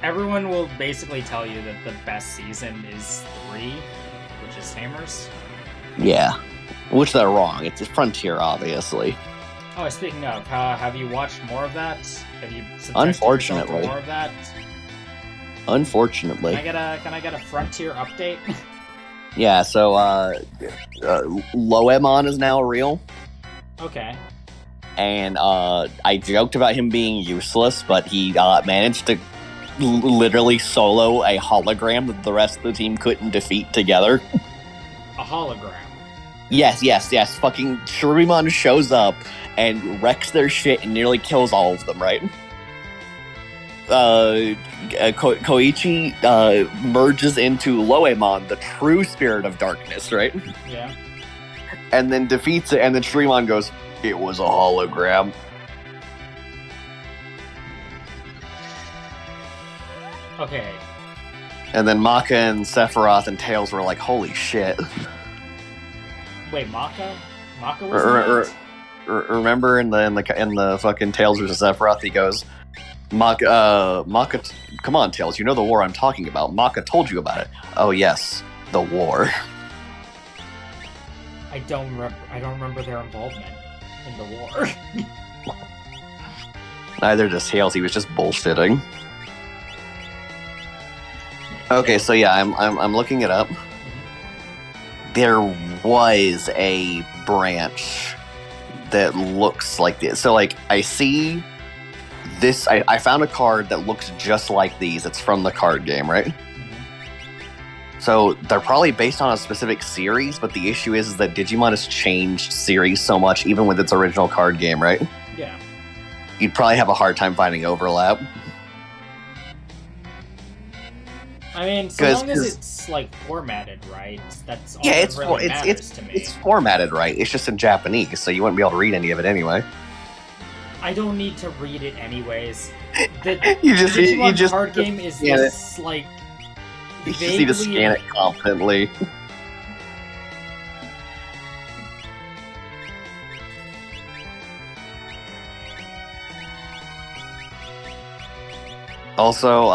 everyone will basically tell you that the best season is 3, which is Hammers. Yeah. Which they're wrong. It's Frontier, obviously. Oh, speaking of, have you watched more of that? Have you subjected Unfortunately. yourself to more of that? Unfortunately. Can I get a Frontier update? Yeah, so, Loemon is now real. Okay. And, I joked about him being useless, but he, managed to literally solo a hologram that the rest of the team couldn't defeat together. A hologram. Yes. Fucking Shurimon shows up and wrecks their shit and nearly kills all of them, right? Koichi merges into Loemon, the true spirit of darkness, right? Yeah. And then defeats it, and then Shurimon goes, "It was a hologram." Okay. And then Maka and Sephiroth and Tails were like, "Holy shit!" Wait, Maka? Maka was Remember in the fucking Tails vs Sephiroth, he goes, Maka, come on, Tails, you know the war I'm talking about. Maka told you about it. Oh yes, the war. I don't remember their involvement in the war. Neither does Tails. He was just bullshitting. Okay, so yeah, I'm looking it up. There was a branch that looks like this. So, like, I see this. I found a card that looks just like these. It's from the card game, right? So they're probably based on a specific series, but the issue is that Digimon has changed series so much, even with its original card game, right? Yeah. You'd probably have a hard time finding overlap. I mean, so long as it's like formatted right, that's all yeah, that really matters to me. It's formatted right. It's just in Japanese, so you wouldn't be able to read any of it anyway. I don't need to read it anyways. You just Digimon card game is this like. You just need to scan it competently. Also,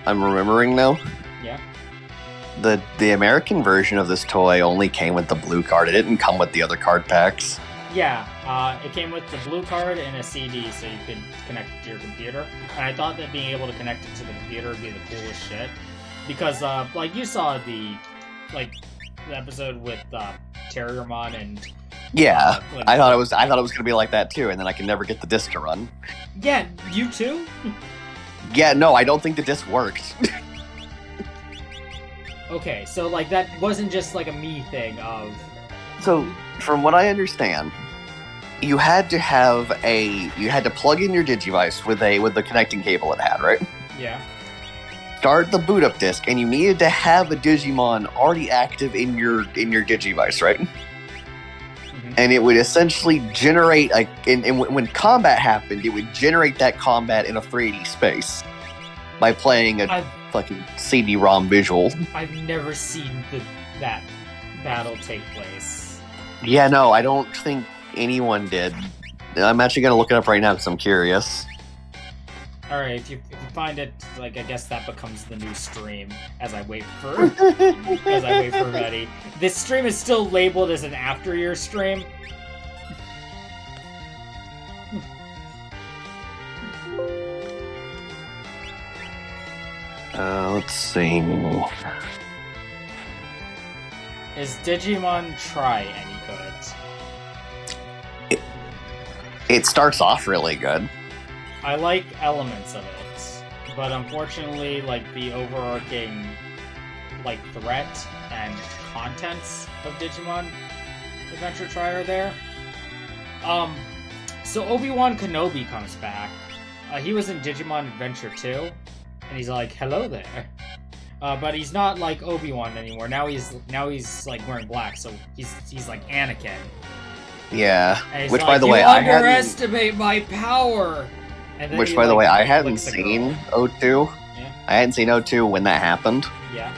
I'm remembering now. Yeah. The American version of this toy only came with the blue card. It didn't come with the other card packs. Yeah, it came with the blue card and a CD, so you could connect it to your computer. And I thought that being able to connect it to the computer would be the coolest shit. Because, like, you saw the episode with, Terriermon and... Yeah, I thought it was gonna be like that too, and then I can never get the disc to run. Yeah, you too? Yeah, no, I don't think the disc works. Okay, so, like, that wasn't just, like, a me thing of... So, from what I understand, you had to plug in your Digivice with the connecting cable it had, right? Yeah. Start the boot up disc, and you needed to have a Digimon already active in your Digivice, right? Mm-hmm. And it would essentially generate and when combat happened, it would generate that combat in a 3D space by playing a fucking CD-ROM visual. I've never seen that battle take place. Yeah, no, I don't think anyone did. I'm actually gonna look it up right now because I'm curious. Alright, if you find it, like, I guess that becomes the new stream as I wait for Reddy. This stream is still labeled as an after year stream. Let's see. Is Digimon Tri any good? It starts off really good. I like elements of it, but unfortunately, like, the overarching, like, threat and contents of Digimon Adventure Tri are there. So Obi-Wan Kenobi comes back. He was in Digimon Adventure 2, and he's like, hello there. But he's not like Obi-Wan anymore. Now he's like wearing black, so he's like Anakin. Yeah. Which, like, by the way, underestimate my power. Which, by the way, I hadn't seen O2. Yeah. I hadn't seen O2 when that happened. Yeah.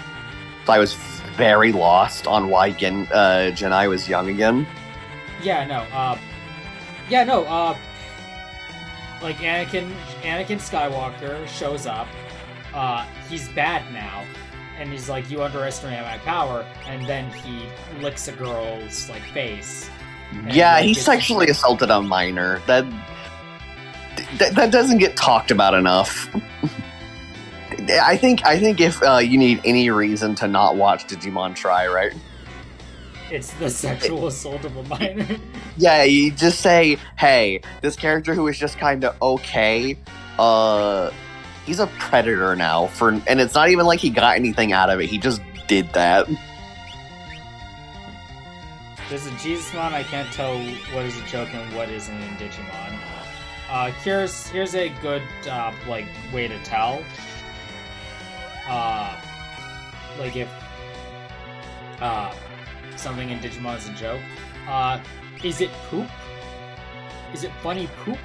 So I was very lost on why Genai was young again. Yeah, no. like Anakin Skywalker shows up. He's bad now, and he's like, "You underestimate my power," and then he licks a girl's like face. Yeah, he sexually assaulted a minor. That doesn't get talked about enough. I think if you need any reason to not watch Digimon Try, right? It's the sexual assault of a minor. Yeah, you just say, hey, this character who is just kind of okay, he's a predator now, and it's not even like he got anything out of it, he just did that. There's a Jesusmon, I can't tell what is a joke and what isn't in Digimon. Here's a good, like, way to tell. Like if, something in Digimon is a joke. Is it poop? Is it funny poop?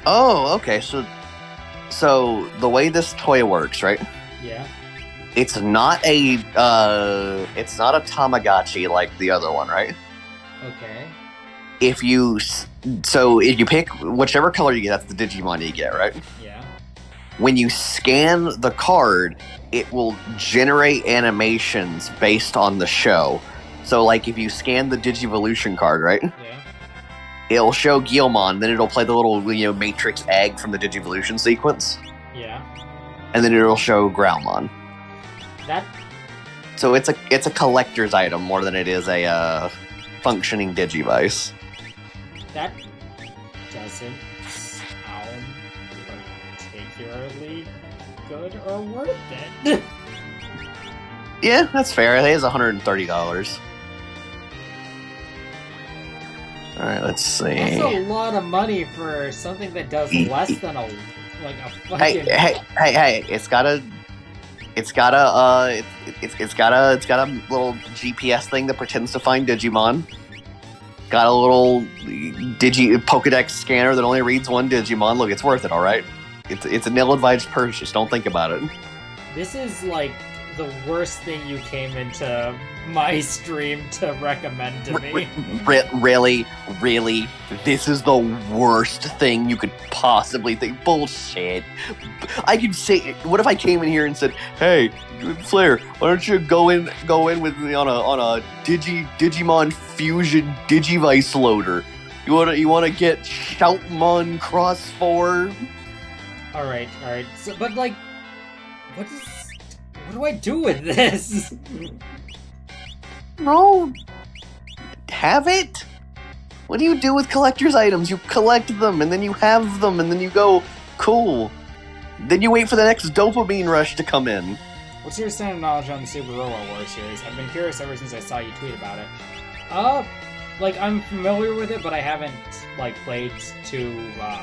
Oh, okay. So the way this toy works, right? Yeah. It's not a Tamagotchi like the other one, right? Okay. If you pick whichever color you get, that's the Digimon you get, right? Yeah. When you scan the card, it will generate animations based on the show. So, like, if you scan the Digivolution card, right? Yeah. It'll show Guilmon, then it'll play the little, Matrix egg from the Digivolution sequence. Yeah. And then it'll show Growlmon. So it's a collector's item more than it is a functioning Digivice. That doesn't sound particularly good or worth it. Yeah, that's fair. It is $130. Alright, let's see. That's a lot of money for something that does less than a fucking... Hey, it's got a little GPS thing that pretends to find Digimon. Got a little Pokedex scanner that only reads one Digimon. Look, it's worth it, alright? It's an ill-advised purchase. Don't think about it. This is like the worst thing you came into my stream to recommend to me. Really? This is the worst thing you could possibly think. Bullshit. I could say, what if I came in here and said, "Hey, Flair, why don't you go in with me on a Digimon Fusion Digivice loader? You wanna get Shoutmon Cross 4?" All right. So, but like, what do I do with this? No. Have it? What do you do with collector's items? You collect them, and then you have them, and then you go, cool. Then you wait for the next dopamine rush to come in. What's your standard knowledge on the Super Robot Wars series? I've been curious ever since I saw you tweet about it. Like, I'm familiar with it, but I haven't, like, played too, I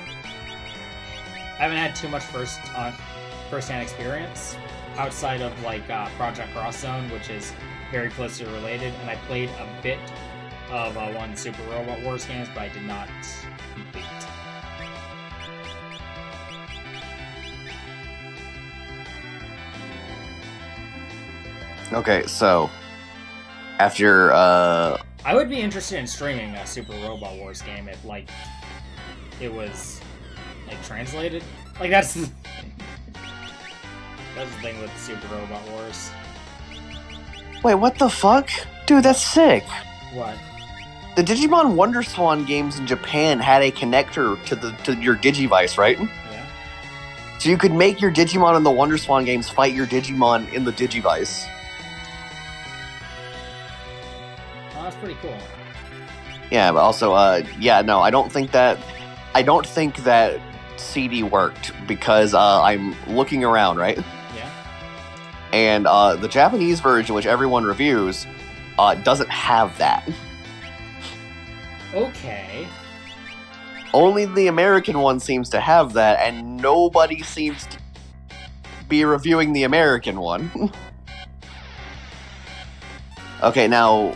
haven't had too much first-hand experience outside of, like, Project Cross Zone, which is very closely related, and I played a bit of one Super Robot Wars games, but I did not complete. Okay, so after I would be interested in streaming a Super Robot Wars game if, like, it was, like, translated. Like, that's the thing with Super Robot Wars. Wait, what the fuck? Dude, that's sick. What? The Digimon WonderSwan games in Japan had a connector to your Digivice, right? Yeah. So you could make your Digimon in the WonderSwan games fight your Digimon in the Digivice. Oh, that's pretty cool. Yeah, but also, I don't think that CD worked because I'm looking around, right? Yeah. And the Japanese version, which everyone reviews, doesn't have that. Okay. Only the American one seems to have that, and nobody seems to be reviewing the American one. Okay, now,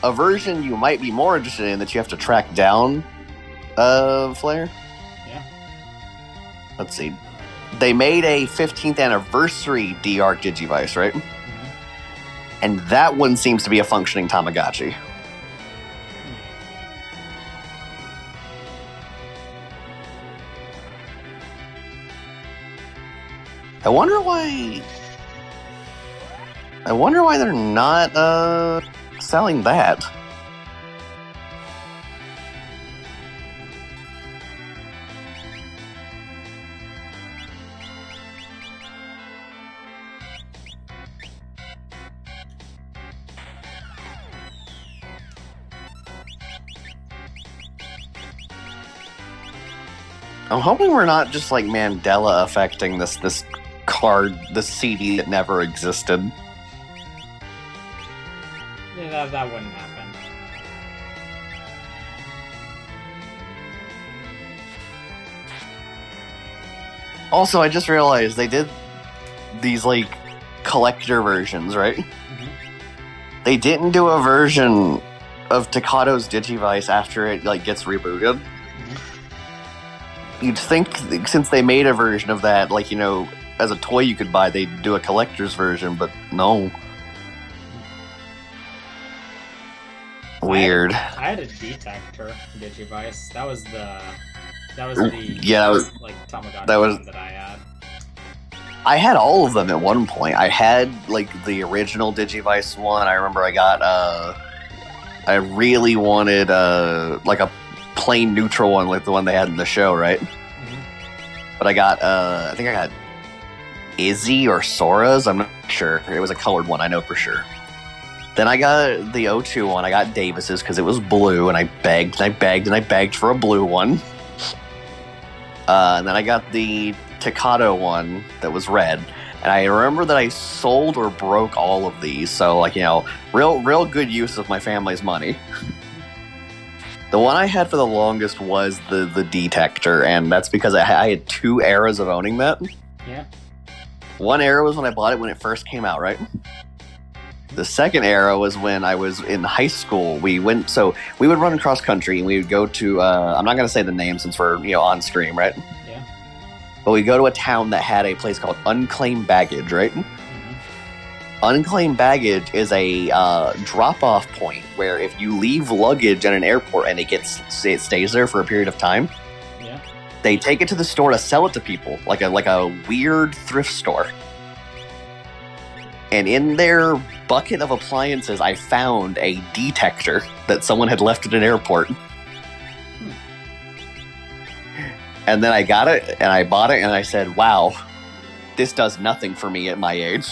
a version you might be more interested in that you have to track down, Flair? Yeah. Let's see. They made a 15th anniversary D-Arc Digivice, right? Mm-hmm. And that one seems to be a functioning Tamagotchi. I wonder why. I wonder why they're not selling that. I'm hoping we're not just like Mandela affecting this card, this CD that never existed. Yeah, that wouldn't happen. Also, I just realized they did these like collector versions, right? Mm-hmm. They didn't do a version of Takado's Digivice after it like gets rebooted. You'd think, since they made a version of that, like, you know, as a toy you could buy, they'd do a collector's version, but no. Weird. I had a detector Digivice. That was the like Tamagotchi one that I had. I had all of them at one point. I had like the original Digivice one. I remember I got I really wanted like a plain neutral one, like the one they had in the show, right? Mm-hmm. But I got I think I got Izzy or Sora's. I'm not sure. It was a colored one, I know for sure. Then I got the O2 one. I got Davis's because it was blue, and I begged and I begged and I begged for a blue one. And then I got the Takado one that was red. And I remember that I sold or broke all of these. So, like, you know, real good use of my family's money. The one I had for the longest was the detector, and that's because I had 2 eras of owning that. Yeah. One era was when I bought it when it first came out, right? The second era was when I was in high school. We would run cross country, and we would go to, I'm not going to say the name since we're, you know, on stream, right? Yeah. But we go to a town that had a place called Unclaimed Baggage, right? Mm-hmm. Unclaimed Baggage is a drop-off point where if you leave luggage at an airport and it stays there for a period of time, yeah, they take it to the store to sell it to people, like a weird thrift store. And in their bucket of appliances, I found a detector that someone had left at an airport. And then I got it, and I bought it, and I said, wow, this does nothing for me at my age.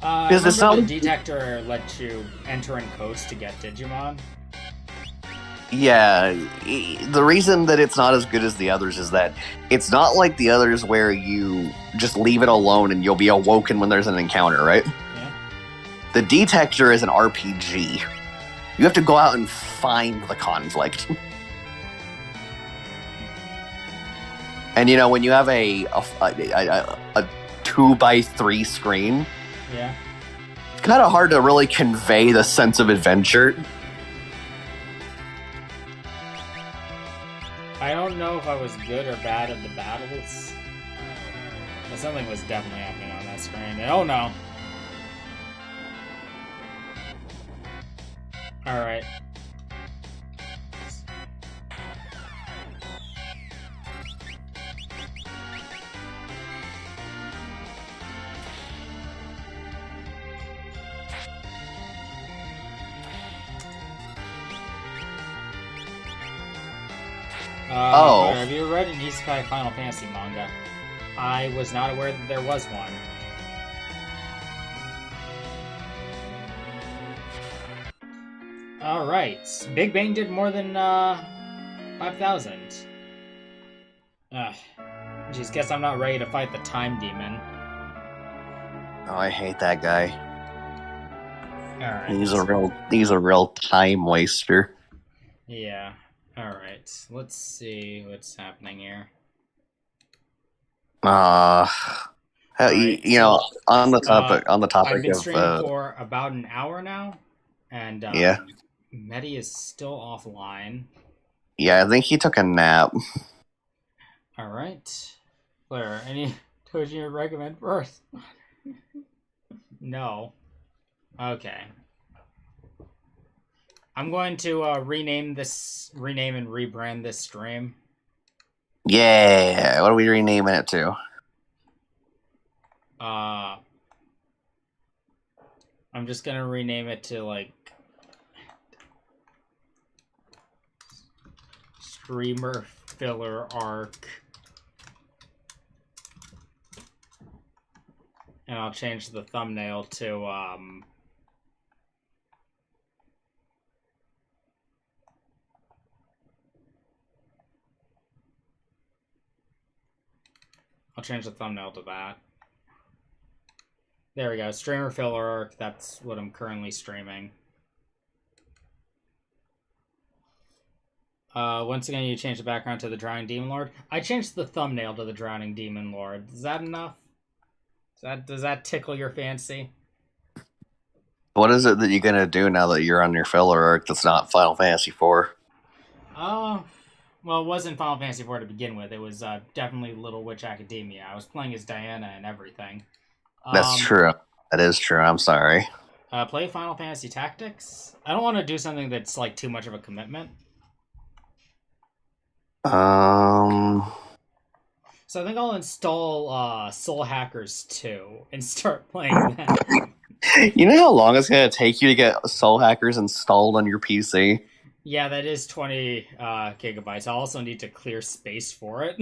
I remember the detector let you enter in codes to get Digimon. Yeah, the reason that it's not as good as the others is that it's not like the others where you just leave it alone and you'll be awoken when there's an encounter, right? Yeah. The detector is an RPG. You have to go out and find the conflict. And you know, when you have a 2x3 screen, yeah, it's kind of hard to really convey the sense of adventure. I don't know if I was good or bad at the battles, but something was definitely happening on that screen. And oh no! Alright. Have you read an Isekai Final Fantasy manga? I was not aware that there was one. Alright. Big Bang did more than 5,000. Jeez, guess I'm not ready to fight the Time Demon. Oh, I hate that guy. Alright. He's a real time waster. Yeah. Alright, let's see what's happening here. You know, on the topic I've been of streaming for about an hour now, and yeah, Medi is still offline. Yeah, I think he took a nap. Alright. Claire, any Toji you would recommend first? No. Okay. I'm going to rename and rebrand this stream. Yeah. What are we renaming it to? I'm just gonna rename it to like Streamer Filler Arc. And I'll change the thumbnail to I'll change the thumbnail to that. There we go. Streamer Filler Arc. That's what I'm currently streaming. Once again, you change the background to the Drowning Demon Lord. I changed the thumbnail to the Drowning Demon Lord. Is that enough? Does that tickle your fancy? What is it that you're gonna do now that you're on your filler arc that's not Final Fantasy IV? Well, it wasn't Final Fantasy IV to begin with. It was definitely Little Witch Academia. I was playing as Diana and everything. That's true. That is true. I'm sorry. Play Final Fantasy Tactics. I don't want to do something that's like too much of a commitment. So I think I'll install Soul Hackers 2 and start playing that. You know how long it's going to take you to get Soul Hackers installed on your PC? Yeah, that is 20 gigabytes. I also need to clear space for it.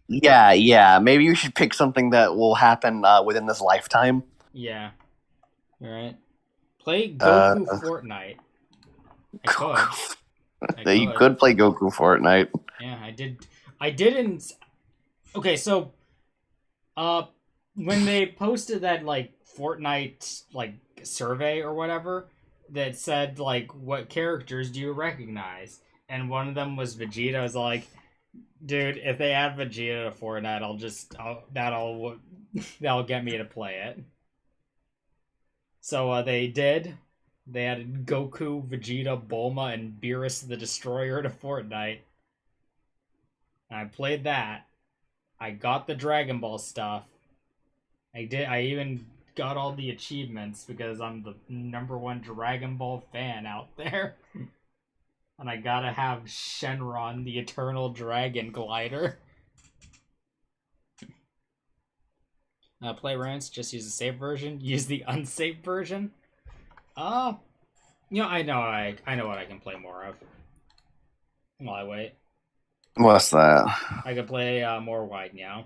Yeah. Maybe you should pick something that will happen within this lifetime. Yeah. Alright. Play Goku Fortnite. You could play Goku Fortnite. Yeah, I didn't. Okay, so when they posted that like Fortnite like survey or whatever that said like what characters do you recognize, and one of them was Vegeta. I was like, dude, if they add Vegeta to Fortnite, that'll get me to play it. So they did. They added Goku, Vegeta, Bulma, and Beerus the Destroyer to Fortnite. And I played that. I got the Dragon Ball stuff. I even got all the achievements because I'm the #1 Dragon Ball fan out there. And I gotta have Shenron, the Eternal Dragon Glider. Play Rance, just use the saved version. Use the unsaved version. I know what I can play more of. While I wait. What's that? I could play more Wide Meow.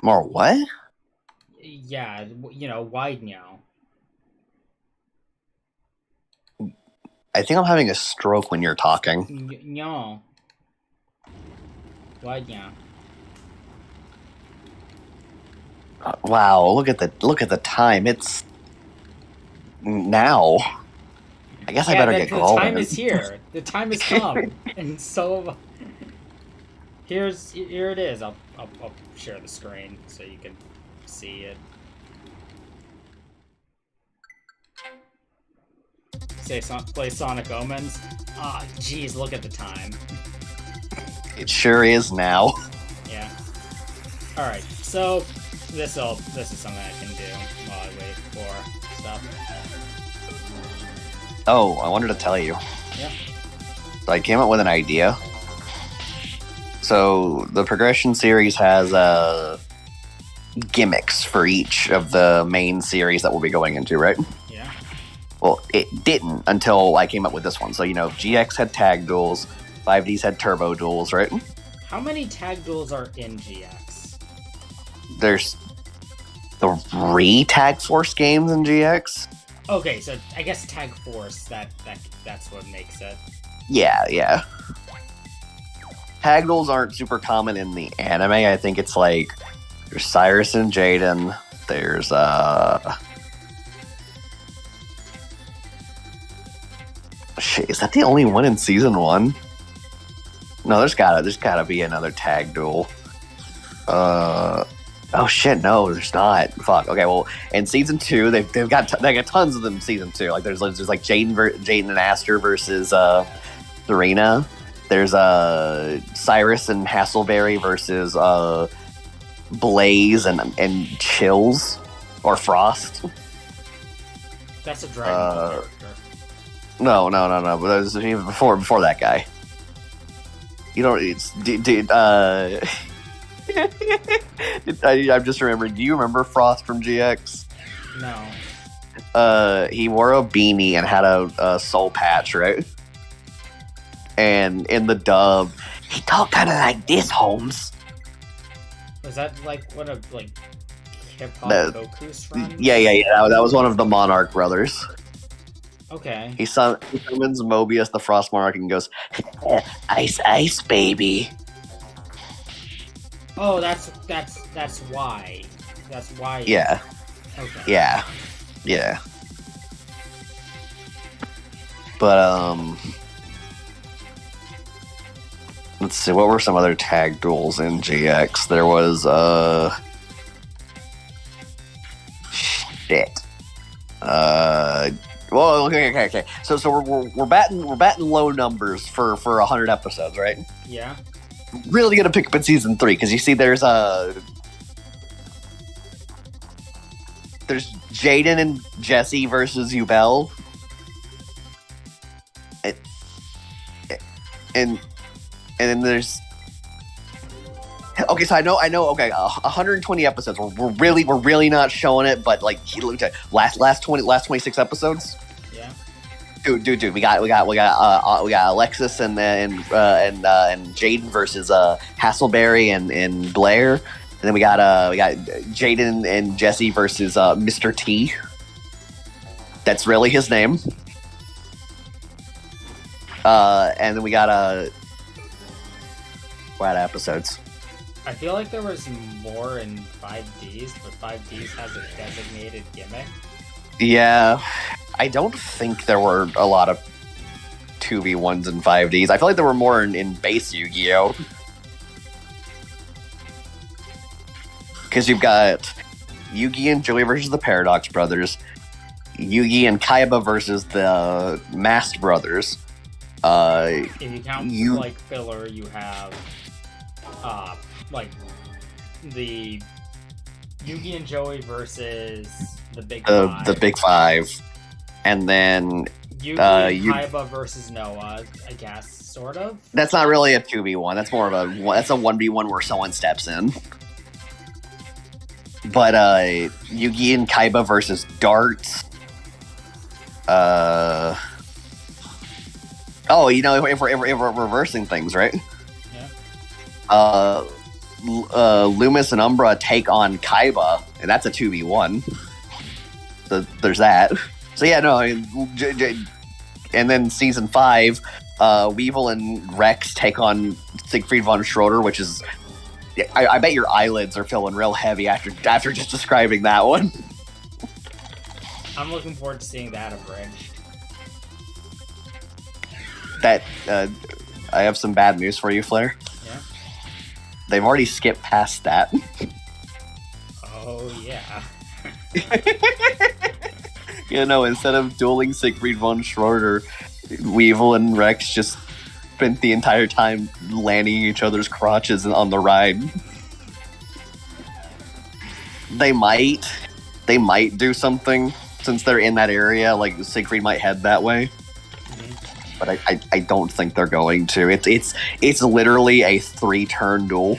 More what? Yeah, Wide Meow. I think I'm having a stroke when you're talking. No. Wide Meow. Wow, look at the time. It's now. I guess I better get going. The time is here. The time has come. And so here it is. I'll share the screen so you can see it. Play Sonic Omens. Geez, look at the time. It sure is now. Yeah. All right. So this is something I can do while I wait for stuff. Oh, I wanted to tell you. Yeah. So I came up with an idea. So the progression series has gimmicks for each of the main series that we'll be going into, right? Yeah. Well, it didn't until I came up with this one. So, GX had tag duels, 5Ds had turbo duels, right? How many tag duels are in GX? There's 3 Tag Force games in GX. Okay, so I guess Tag Force, that's what makes it. Yeah. Tag duels aren't super common in the anime. I think it's like there's Cyrus and Jaden. There's shit, is that the only one in season 1? No, there's gotta be another tag duel. Oh shit, no, there's not. Fuck. Okay, well, in season 2, they got tons of them in season 2. Like there's like Jaden and Aster versus Serena. There's Cyrus and Hasselberry versus Blaze and Chills or Frost. That's a Dragon Ball character. No. But that was even before that guy. You know, it's dude. I'm just remembering. Do you remember Frost from GX? No. He wore a beanie and had a soul patch, right? And in the dub, he talked kind of like this, Holmes. Was that like one of like hip hop Goku's friends? Yeah. That was one of the Monarch brothers. Okay. He summons Mobius, the Frost Monarch, and goes, "Ice, baby." Oh, that's why. That's why. Yeah. Okay. Yeah. But let's see. What were some other tag duels in GX? There was shit. Well, okay. So we're batting low numbers for 100 episodes, right? Yeah. Really gonna pick up in season 3 because you see there's Jaden and Jesse versus Yubel, and then there's okay. So I know. Okay, 120 episodes. We're really not showing it, but like look at last 26 episodes. Yeah. Dude, we got Alexis and Jaden versus Hasselberry and Blair, and then we got Jaden and Jesse versus Mr. T. That's really his name. And then we got we're out of episodes. I feel like there was more in 5Ds, but 5Ds has a designated gimmick. Yeah, I don't think there were a lot of 2v1s in 5Ds. I feel like there were more in base Yu-Gi-Oh! Because you've got Yugi and Joey versus the Paradox Brothers, Yugi and Kaiba versus the Masked Brothers. If you count like filler, you have like the Yugi and Joey versus the Big Five. The Big Five, and then Yugi and Kaiba versus Noah. I guess sort of. That's not really a 2v1. That's more of a 1v1 where someone steps in. But Yugi and Kaiba versus Darts. Oh, you know, if we're reversing things, right? Yeah. Loomis and Umbra take on Kaiba, and that's a 2v1. So there's that. So yeah, no. And then season 5, Weevil and Rex take on Siegfried von Schroeder, which is. I bet your eyelids are feeling real heavy after just describing that one. I'm looking forward to seeing that abridged. That I have some bad news for you, Flair. Yeah. They've already skipped past that. Oh yeah. You know, instead of dueling Siegfried von Schroeder, Weevil and Rex just spent the entire time landing each other's crotches on the ride. They might do something since they're in that area. Like Siegfried might head that way, but I don't think they're going to. It's literally a 3-turn duel.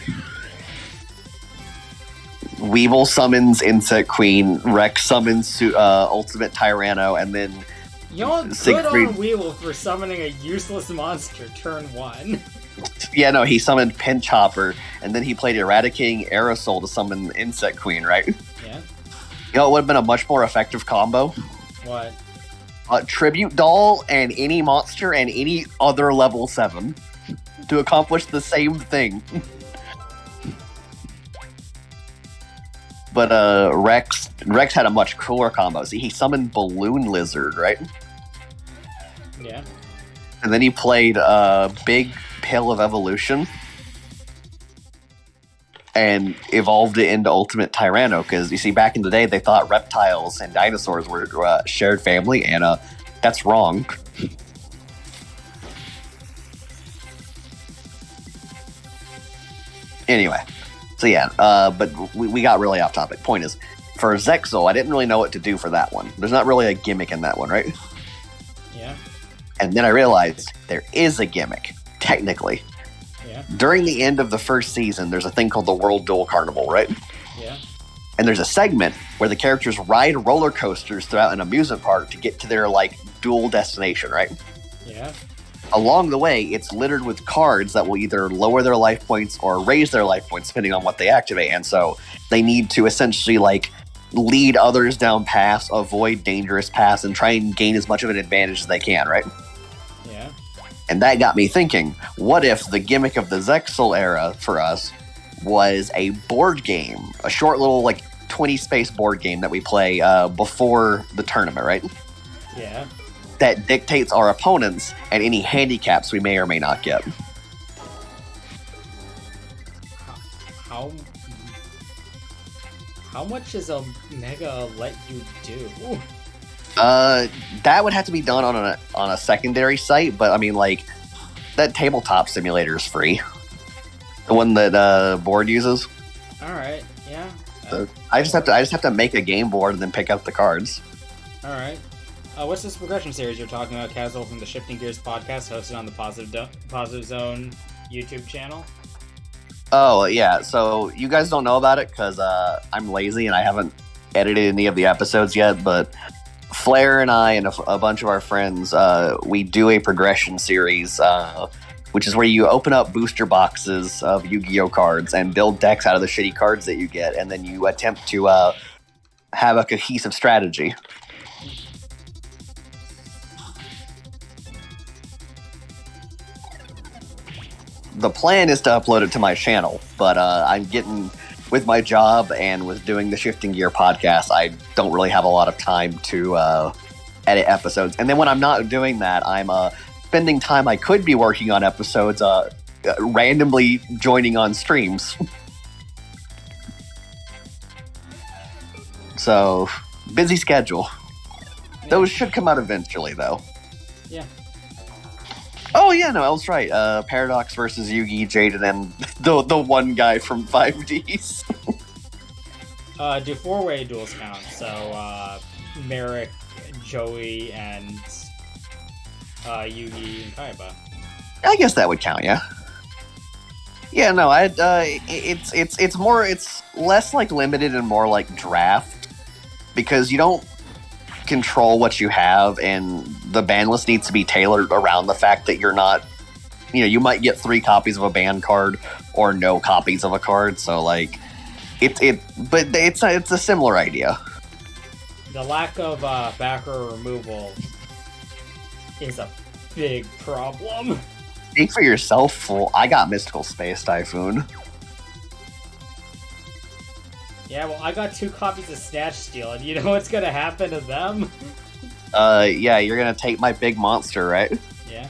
Weevil summons Insect Queen, Rex summons Ultimate Tyranno, and then Y'all Siegfried... good on Weevil for summoning a useless monster turn 1. Yeah, no, he summoned Pinch Hopper, and then he played Eradicating Aerosol to summon Insect Queen, right? Yeah. You know, it would have been a much more effective combo. What? Tribute Doll and any monster and any other level 7 to accomplish the same thing. But Rex had a much cooler combo. See, he summoned Balloon Lizard, right? Yeah. And then he played Big Pill of Evolution and evolved it into Ultimate Tyranno. Because you see, back in the day, they thought reptiles and dinosaurs were shared family, and that's wrong. Anyway. So yeah, but we got really off topic. Point is, for Zexal, I didn't really know what to do for that one. There's not really a gimmick in that one, right? Yeah. And then I realized there is a gimmick, technically. Yeah. Yeah. During the end of the first season, there's a thing called the World Duel Carnival, right? Yeah. And there's a segment where the characters ride roller coasters throughout an amusement park to get to their, like, dual destination, right? Yeah. Along the way, it's littered with cards that will either lower their life points or raise their life points, depending on what they activate. And so they need to essentially, like, lead others down paths, avoid dangerous paths, and try and gain as much of an advantage as they can, right? Yeah. And that got me thinking, what if the gimmick of the Zexal era for us was a board game, a short little, like, 20-space board game that we play before the tournament, right? Yeah. That dictates our opponents and any handicaps we may or may not get. How much does a mega let you do? That would have to be done on a secondary site, but I mean, like, that tabletop simulator is free. The one that board uses. All right. Yeah. So I just have to make a game board and then pick up the cards. All right. What's this progression series you're talking about, Casual, from the Shifting Gears podcast, hosted on the Positive Zone YouTube channel? Oh, yeah. So you guys don't know about it because I'm lazy and I haven't edited any of the episodes yet, but Flair and I and a bunch of our friends, we do a progression series, which is where you open up booster boxes of Yu-Gi-Oh cards and build decks out of the shitty cards that you get, and then you attempt to have a cohesive strategy. The plan is to upload it to my channel, but I'm getting, with my job and with doing the Shifting Gear podcast, I don't really have a lot of time to edit episodes. And then when I'm not doing that, I'm spending time I could be working on episodes randomly joining on streams. So, busy schedule. Yeah. Those should come out eventually, though. Yeah. Oh yeah, no, I was right. Paradox versus Yugi, Jaden, and the one guy from 5Ds. Do four-way duels count? So Merrick, Joey, and Yugi and Kaiba. I guess that would count, yeah. Yeah, no, it's less like limited and more like draft, because you don't control what you have, and the ban list needs to be tailored around the fact that you're not, you might get 3 copies of a banned card or no copies of a card, so like but it's a similar idea. The lack of backer removal is a big problem. Speak for yourself, fool. I got Mystical Space Typhoon. Yeah, well, I got 2 copies of Snatch Steal, and you know what's gonna happen to them? Yeah, you're gonna take my big monster, right? Yeah.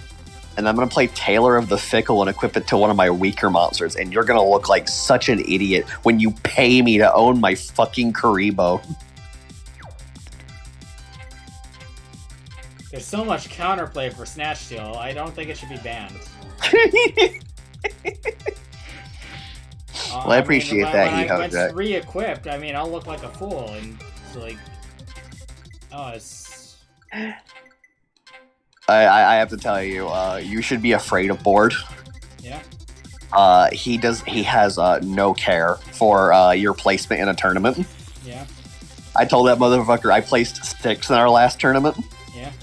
And I'm gonna play Taylor of the Fickle and equip it to one of my weaker monsters, and you're gonna look like such an idiot when you pay me to own my fucking Karibo. There's so much counterplay for Snatch Steal, I don't think it should be banned. Well, I appreciate that, when it's re-equipped, I mean, I'll look like a fool, and it's like... Oh, it's... I have to tell you, you should be afraid of Board. Yeah. He has no care for your placement in a tournament. Yeah. I told that motherfucker I placed 6th in our last tournament. Yeah.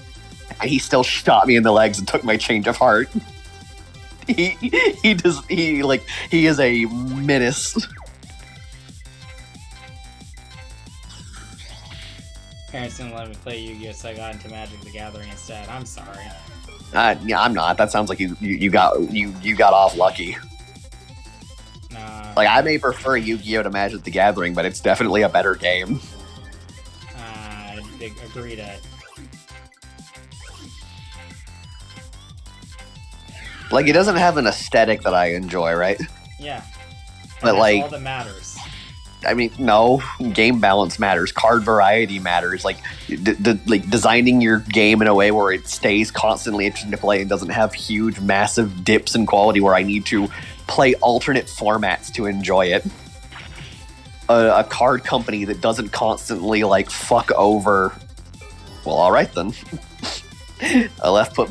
And he still shot me in the legs and took my change of heart. He is a menace. Parents didn't let me play Yu-Gi-Oh, so I got into Magic the Gathering instead. I'm sorry. Yeah, I'm not. That sounds like you got off lucky. Nah. Like, I may prefer Yu-Gi-Oh to Magic the Gathering, but it's definitely a better game. I agree that. Like, it doesn't have an aesthetic that I enjoy, right? Yeah. But that's like, all that matters. I mean, no, game balance matters. Card variety matters. Like, designing your game in a way where it stays constantly interesting to play and doesn't have huge, massive dips in quality where I need to play alternate formats to enjoy it. A card company that doesn't constantly, like, fuck over... Well, alright then. I left foot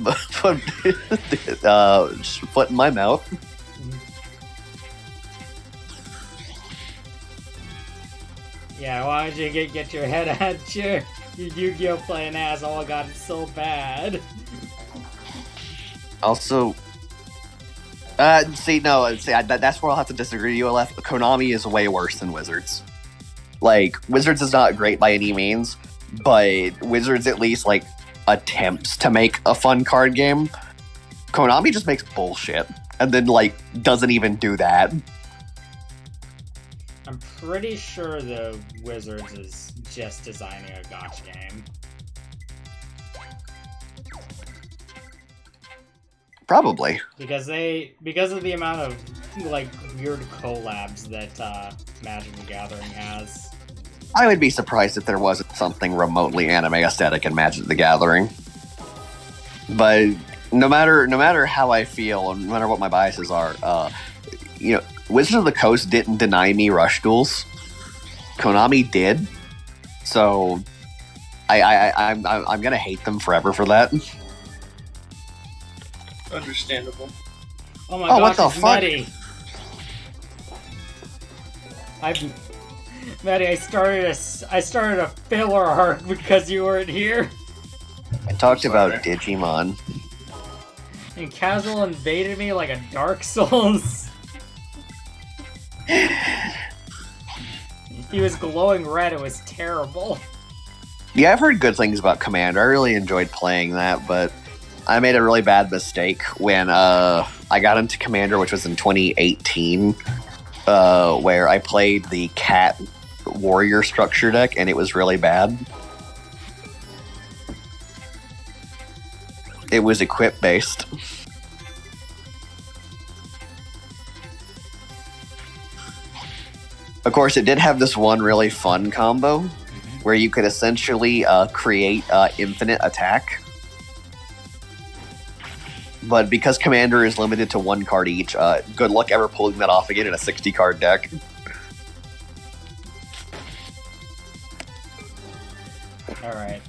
in my mouth. Yeah, why don't you get your head at your Yu-Gi-Oh playing ass? Oh my god, it's so bad. Also, that's where I'll have to disagree. ULF Konami is way worse than Wizards. Like, Wizards is not great by any means, but Wizards at least like attempts to make a fun card game. Konami just makes bullshit and then like doesn't even do that. I'm pretty sure the Wizards is just designing a gotcha game. Probably. Because of the amount of like weird collabs that Magic the Gathering has. I would be surprised if there wasn't something remotely anime aesthetic in Magic the Gathering. But no matter how I feel, and no matter what my biases are, Wizards of the Coast didn't deny me Rush Duels. Konami did. So I'm gonna hate them forever for that. Understandable. Oh my gosh, what the it's fuck? Maddie, I started a filler arc because you weren't here. I talked about Digimon. And Casual invaded me like a Dark Souls. He was glowing red, it was terrible. Yeah, I've heard good things about Commander. I really enjoyed playing that, but I made a really bad mistake when I got into Commander, which was in 2018, where I played the Cat Warrior structure deck, and it was really bad. It was equip-based. Of course, it did have this one really fun combo where you could essentially create infinite attack. But because Commander is limited to one card each, good luck ever pulling that off again in a 60-card deck. Alright.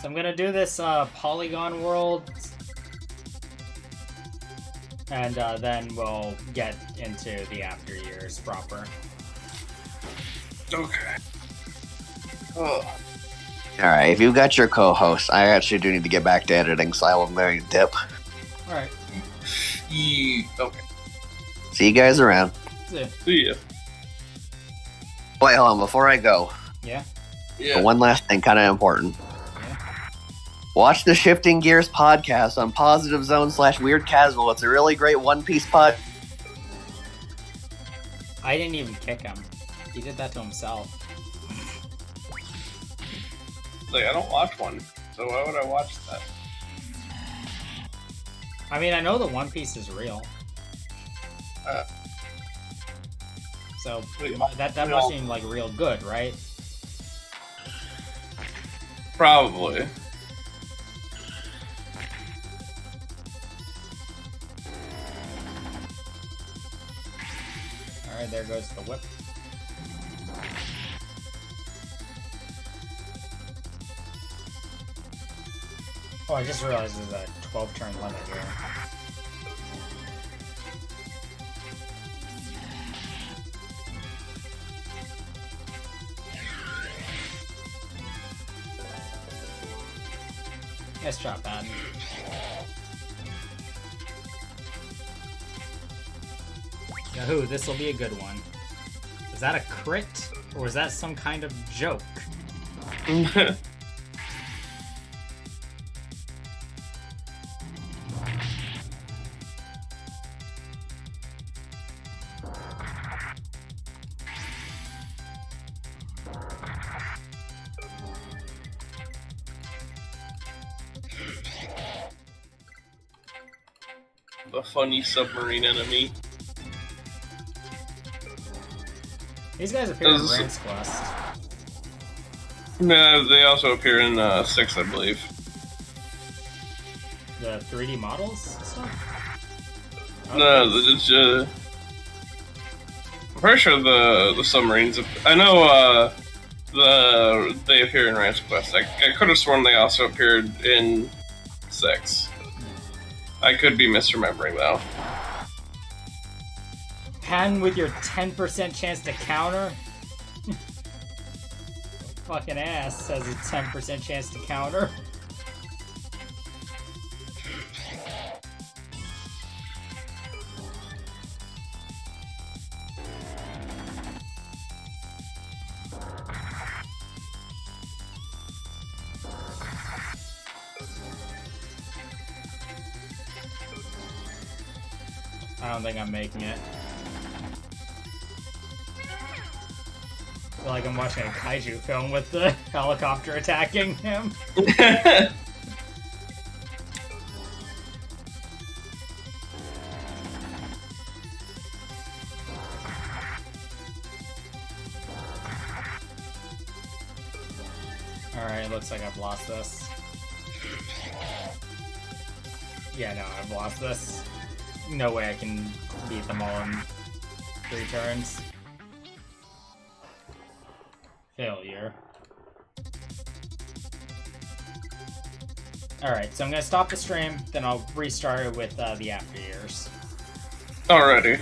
So I'm gonna do this Polygon World, and then we'll get into the after years proper. Okay. Oh. Alright, if you've got your co-host, I actually do need to get back to editing, so I will very dip. Alright. Okay. See you guys around. See ya. Wait, hold on, before I go. Yeah? Yeah. One last thing, kind of important. Yeah? Watch the Shifting Gears podcast on Positive Zone /Weird Casual. It's a really great One Piece pod. I didn't even kick him. He did that to himself. Like, I don't watch one, so why would I watch that? I mean, I know the One Piece is real. So, Wait, that must seem like real good, right? Probably. Alright, there goes the whip. Oh, I just realized there's a 12-turn limit here. Nice job, man. Yahoo, this will be a good one. Was that a crit? Or was that some kind of joke? The funny submarine enemy. These guys appear in Rance Quest. No, they also appear in 6, I believe. The 3D models stuff? No, I'm pretty sure the submarines. I know they appear in Rance Quest. I could have sworn they also appeared in 6. I could be misremembering though. 10 with your 10% chance to counter? Fucking ass has a 10% chance to counter. I don't think I'm making it. I feel like I'm watching a kaiju film with the helicopter attacking him. Alright, looks like I've lost this. Yeah, no, I've lost this. No way I can beat them all in 3 turns. Failure. Alright, so I'm gonna stop the stream, then I'll restart it with the after years. Alrighty.